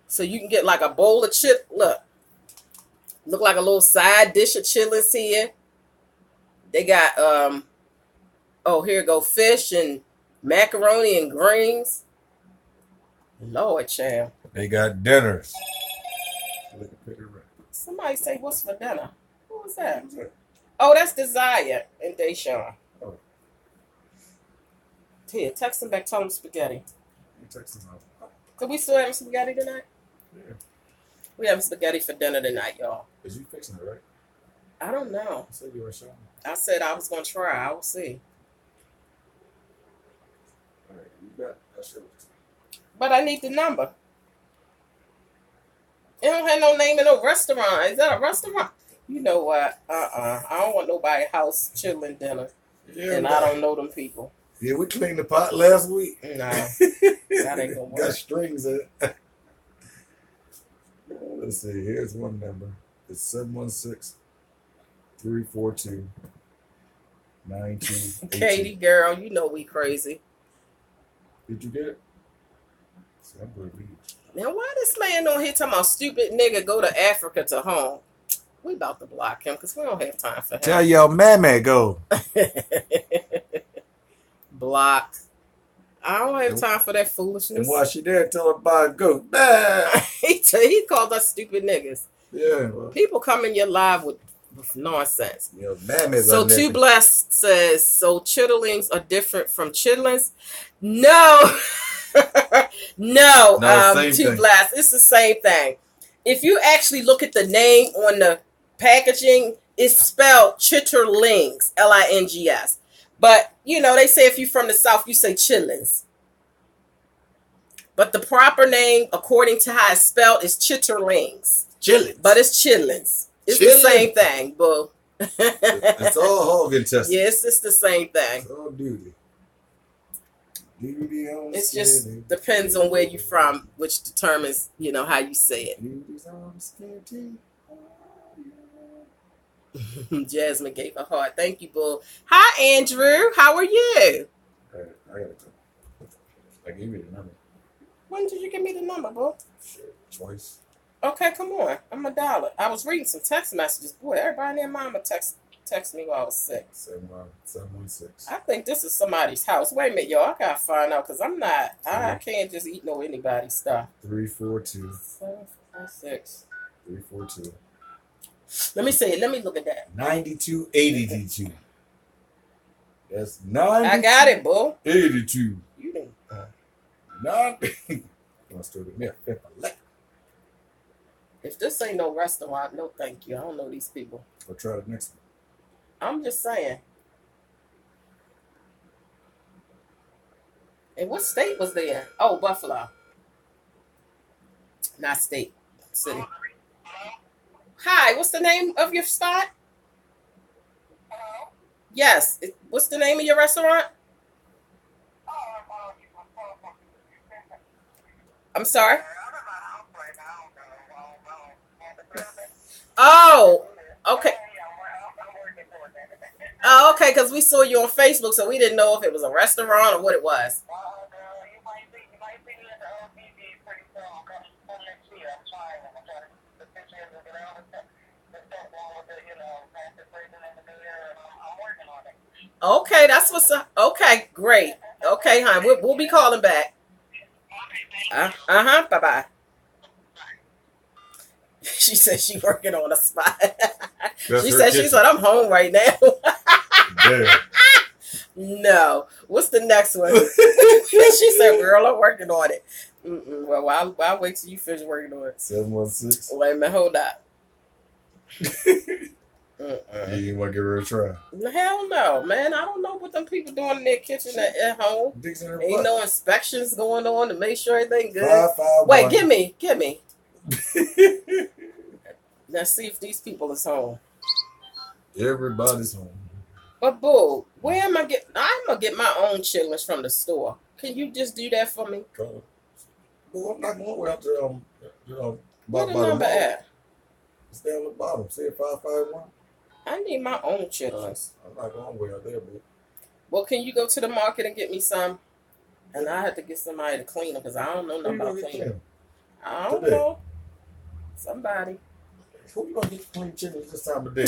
S1: So you can get like a bowl of look like a little side dish of chitlins here. They got oh, here go fish and macaroni and greens. Lord, child.
S2: They got dinners.
S1: Somebody say, what's for dinner? Who was that? Oh, that's Desire and Deshaun.
S2: Oh.
S1: Here, text them back, tell them spaghetti.
S2: You text them out.
S1: Could we still have spaghetti tonight?
S2: Yeah.
S1: We have spaghetti for dinner tonight, y'all.
S2: Is you fixing it, right?
S1: I don't know.
S2: I said you were showing.
S1: I said I was going to try. I will see.
S2: All right, you got that shit.
S1: But I need the number. It don't have no name in no restaurant. Is that a restaurant? You know what? I don't want nobody house chilling dinner. Yeah, and I don't know them people.
S2: Yeah, we cleaned the pot last week.
S1: No. That ain't gonna work.
S2: Got strings in it. Let's see. Here's one number. It's 716-342-9282.
S1: Katie, girl, you know we crazy.
S2: Did you get it? See, I'm gonna read.
S1: Now, why this man on here talking about stupid nigga go to Africa to home? We about to block him because we don't have time for him.
S2: Tell your mammy go.
S1: Blocked. I don't have time for that foolishness.
S2: And while she there, tell her bye go.
S1: He called us stupid niggas.
S2: Yeah. Well,
S1: people come in your live with nonsense.
S2: Your mammy's
S1: so Too Blessed says, so chitterlings are different from chitlins? No. No, Too Blessed. It's the same thing. If you actually look at the name on the packaging, it's spelled chitterlings, Lings. But, you know, they say if you're from the South, you say chitlins. But the proper name, according to how it's spelled, is chitterlings.
S2: Chitlins.
S1: But it's chitlins. It's the same thing, boo.
S2: It's all hog intestines.
S1: Yes, it's the same thing.
S2: It's all duty.
S1: It's just depends on where you're from, which determines, you know, how you say it. Jasmine gave a heart. Thank you, Bull. Hi, Andrew. How are you?
S2: I gotta go. I gave you the number.
S1: When did you give me the number, Bull?
S2: Shit, twice.
S1: Okay, come on. I'm going to dial it. I was reading some text messages. Boy, everybody and their mama text me while I was sick.
S2: 716.
S1: I think this is somebody's house. Wait a minute, y'all. I got to find out because I can't just eat no anybody's stuff.
S2: 342.
S1: 746.
S2: 342.
S1: Let me see it. Let me look at that.
S2: 9282. That's 90.
S1: I got it, Bull.
S2: 82.
S1: You didn't.
S2: 90.
S1: If this ain't no restaurant, no thank you. I don't know these people.
S2: I'll try the next one.
S1: I'm just saying. And what state was there? Oh, Buffalo. Not state. City. Hi, what's the name of your spot? Yes. What's the name of your restaurant? I'm sorry? Oh, okay. Oh, okay, because we saw you on Facebook, so we didn't know if it was a restaurant or what it was. Okay, that's what's up. Okay, great. Okay, hon, we'll be calling back. Bye-bye. She said she's working on a spot. She said, I'm home right now. No. What's the next one? She said, girl, I'm working on it. Well, I'll wait till you finish working on it.
S2: 716.
S1: Wait a minute, hold up.
S2: You want to give her a try?
S1: Hell no, man. I don't know what them people doing in their kitchen at home. Ain't no inspections going on to make sure everything good.
S2: 551.
S1: Wait, give me. Let's see if these people is home.
S2: Everybody's home.
S1: But boo, where am I getting? I'm gonna get my own chitlins from the store. Can you just do that for me?
S2: Well, I'm not going out there.
S1: Where the number at?
S2: It's down at the bottom. See it 551.
S1: I need my own chitlins.
S2: I'm not going way out there, but.
S1: Well, can you go to the market and get me some? And I have to get somebody to clean them because I don't know nothing about cleaning them. I don't know. Somebody.
S2: Who you gonna get clean chitlins this time of day?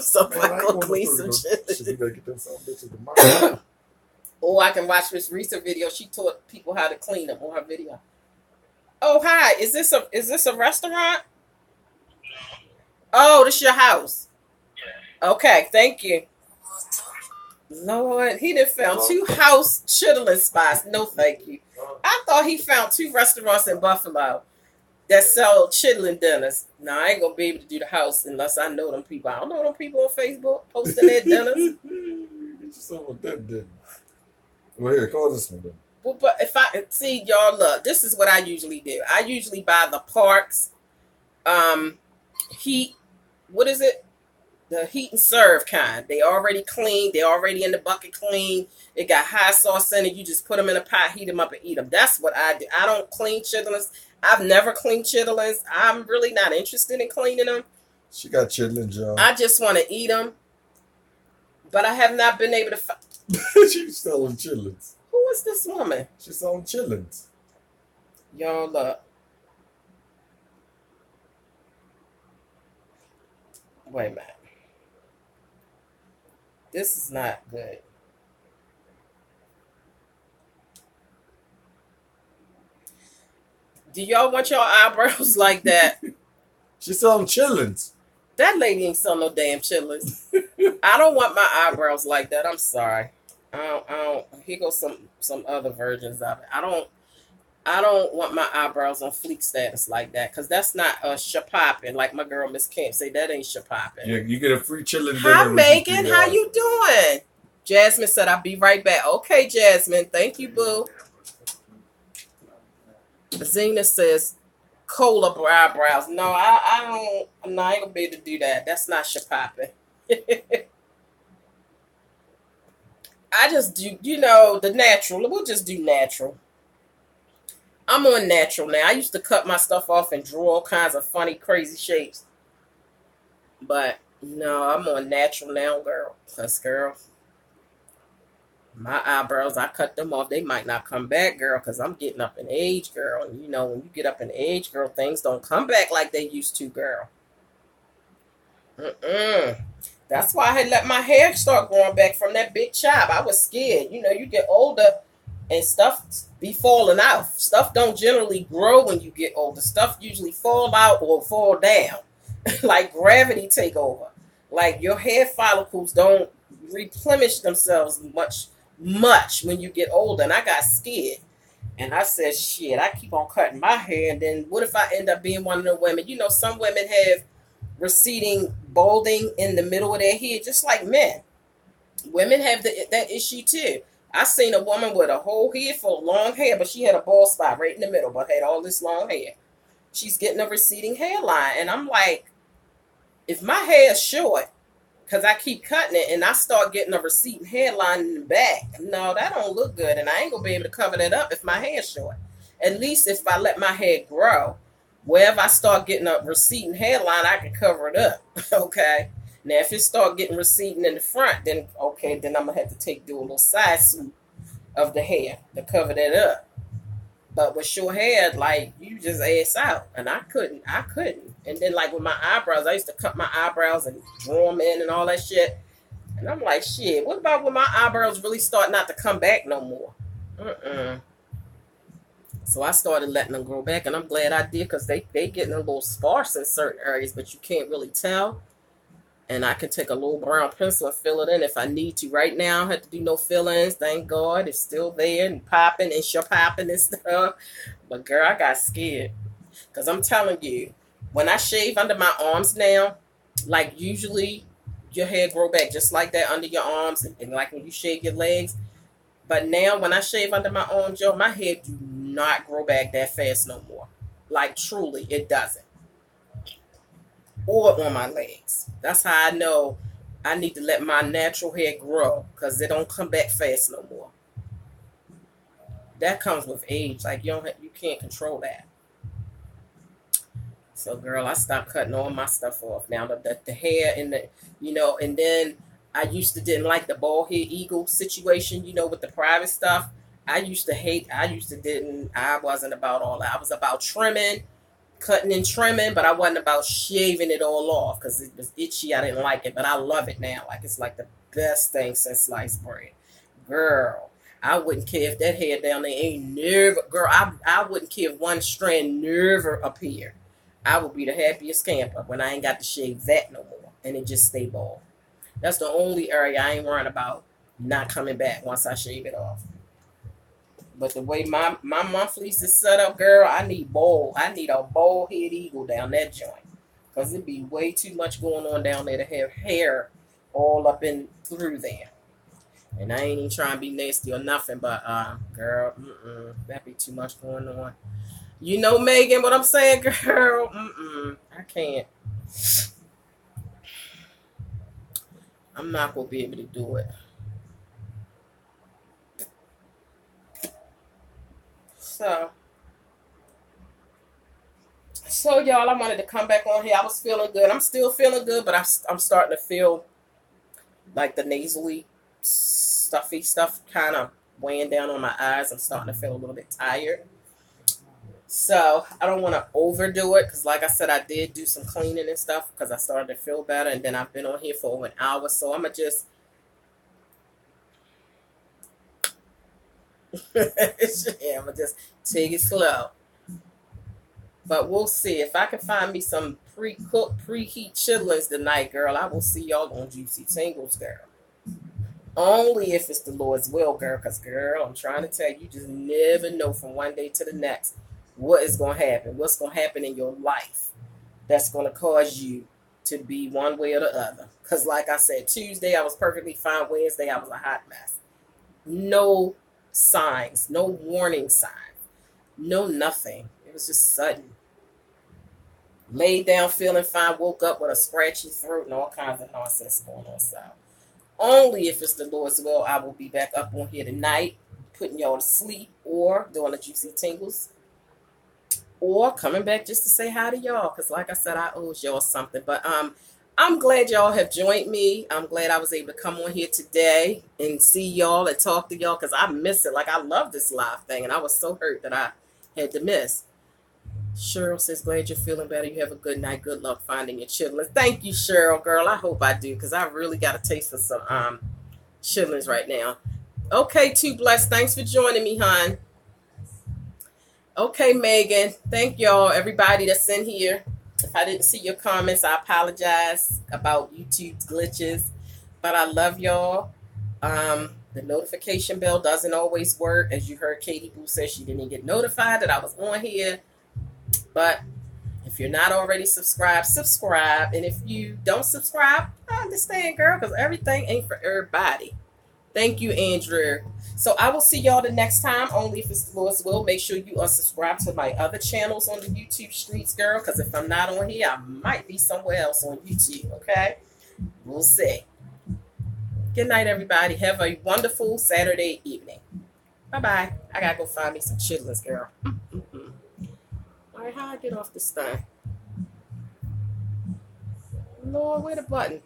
S1: Somebody go clean some chitlins.
S2: You gotta get them some bitches tomorrow.
S1: Oh, I can watch this recent video. She taught people how to clean them on her video. Oh, hi. Is this a restaurant? Oh, this your house. Okay, thank you. Lord, he done found 2 house chitlin spots. No, thank you. I thought he found 2 restaurants in Buffalo that sell chitlin dinners. Now, I ain't going to be able to do the house unless I know them people. I don't know them people on Facebook posting their dinners.
S2: Get you some of that dinner. Well, here, call this one then.
S1: Well, but if I see y'all, look, this is what I usually do. I usually buy the Parks heat. What is it? The heat and serve kind. They already clean. They already in the bucket clean. It got hot sauce in it. You just put them in a pot, heat them up, and eat them. That's what I do. I don't clean chitlins. I've never cleaned chitlins. I'm really not interested in cleaning them.
S2: She got chitlins, y'all.
S1: I just want to eat them. But I have not been able to.
S2: She's selling chitlins.
S1: Who is this woman?
S2: She's selling chitlins.
S1: Y'all look. Wait a minute. This is not good. Do y'all want your eyebrows like that?
S2: She's selling chitlins.
S1: That lady ain't selling no damn chitlins. I don't want my eyebrows like that. I'm sorry. I don't. Here goes some other versions of it. I don't want my eyebrows on fleek status like that because that's not shapopping. Like my girl Miss Camp say, that ain't shapopping.
S2: Yeah, you get a free chitlin.
S1: Hi Megan, how you doing? Jasmine said I'll be right back. Okay, Jasmine, thank you, boo. Zena says cola eyebrows. No, I don't. I ain't gonna be able to do that. That's not shapopping. I just do, you know, the natural. We'll just do natural. I'm on natural now. I used to cut my stuff off and draw all kinds of funny, crazy shapes. But no, I'm on natural now, girl. Plus, girl, my eyebrows, I cut them off. They might not come back, girl, because I'm getting up in age, girl. And you know, when you get up in age, girl, things don't come back like they used to, girl. Mm-mm. That's why I had let my hair start growing back from that big chop. I was scared. You know, you get older and stuff be falling out. Stuff don't generally grow when you get older. Stuff usually fall out or fall down. Like gravity take over. Like your hair follicles don't replenish themselves much when you get older. And I got scared. And I said, shit, I keep on cutting my hair. And then what if I end up being one of the women? You know, some women have receding balding in the middle of their head, just like men. Women have that issue too. I seen a woman with a whole head full of long hair, but she had a bald spot right in the middle, but had all this long hair. She's getting a receding hairline. And I'm like, if my hair is short, because I keep cutting it, and I start getting a receding hairline in the back, no, that don't look good. And I ain't going to be able to cover that up if my hair's short. At least if I let my hair grow, wherever I start getting a receding hairline, I can cover it up. Okay. Now, if it start getting receding in the front, then okay, then I'm gonna have to do a little side swoop of the hair to cover that up. But with short hair, like you just ass out, and I couldn't. And then like with my eyebrows, I used to cut my eyebrows and draw them in and all that shit. And I'm like, shit. What about when my eyebrows really start not to come back no more? So I started letting them grow back, and I'm glad I did because they getting a little sparse in certain areas, but you can't really tell. And I can take a little brown pencil and fill it in if I need to. Right now, I don't have to do no fill-ins. Thank God. It's still there and popping and popping and stuff. But, girl, I got scared. Because I'm telling you, when I shave under my arms now, like usually your hair grow back just like that under your arms. And like when you shave your legs. But now when I shave under my arms, yo, my hair do not grow back that fast no more. Like, truly, it doesn't. Or on my legs. That's how I know I need to let my natural hair grow because it don't come back fast no more. That comes with age. Like you can't control that. So girl, I stopped cutting all my stuff off. Now the hair and and then I used to didn't like the bald head eagle situation, with the private stuff. I wasn't about all that. I was about trimming, cutting and trimming, but I wasn't about shaving it all off because it was itchy. I didn't like it, but I love it now. Like it's like the best thing since sliced bread. Girl, I wouldn't care if that hair down there ain't never, girl, I wouldn't care if one strand never appeared. I would be the happiest camper when I ain't got to shave that no more and it just stay bald. That's the only area I ain't worrying about not coming back once I shave it off. But the way my monthlies is set up, girl, I need a bald head eagle down that joint. Because it'd be way too much going on down there to have hair all up in through there. And I ain't even trying to be nasty or nothing, but girl, that'd be too much going on. You know, Megan, what I'm saying, girl? I can't. I'm not going to be able to do it. So y'all, I wanted to come back on here. I was feeling good. I'm still feeling good, but I'm starting to feel like the nasally, stuffy stuff kind of weighing down on my eyes. I'm starting to feel a little bit tired. So I don't want to overdo it because, like I said, I did do some cleaning and stuff because I started to feel better. And then I've been on here for over an hour. So I'm going to just... I'm going to just take it slow. But we'll see. If I can find me some pre-cooked, preheat chitlins tonight, girl, I will see y'all on Juicy Tingles, girl. Only if it's the Lord's will, girl. Because, girl, I'm trying to tell you, you just never know from one day to the next what is going to happen. What's going to happen in your life that's going to cause you to be one way or the other. Because, like I said, Tuesday I was perfectly fine. Wednesday I was a hot mess. No signs. No warning signs. No nothing. It was just sudden. Laid down feeling fine, woke up with a scratchy throat and all kinds of nonsense going on. So Only if it's the Lord's will, I will be back up on here tonight, putting y'all to sleep or doing the juicy tingles, or coming back just to say hi to y'all. Because like I said, I owe y'all something. But I'm glad y'all have joined me. I'm glad I was able to come on here today and see y'all and talk to y'all, because I miss it. Like, I love this live thing, and I was so hurt that I had to miss. Cheryl says, glad you're feeling better. You have a good night. Good luck finding your chitlins. Thank you, Cheryl, girl. I hope I do, because I really got a taste for some chitlins right now. Okay, Too Blessed. Thanks for joining me, hon. Okay, Megan. Thank y'all, everybody that's in here. If I didn't see your comments, I apologize about YouTube's glitches. But I love y'all. The notification bell doesn't always work. As you heard, Katie Boo said she didn't get notified that I was on here. But if you're not already subscribed, subscribe. And if you don't subscribe, I understand, girl, because everything ain't for everybody. Thank you, Andrew. So I will see y'all the next time, only if it's the Lord's will. Make sure you are subscribed to my other channels on the YouTube streets, girl, because if I'm not on here, I might be somewhere else on YouTube, okay? We'll see. Good night, everybody. Have a wonderful Saturday evening. Bye-bye. I got to go find me some chitlins, girl. All right, how I get off this thing? Lord, where the button?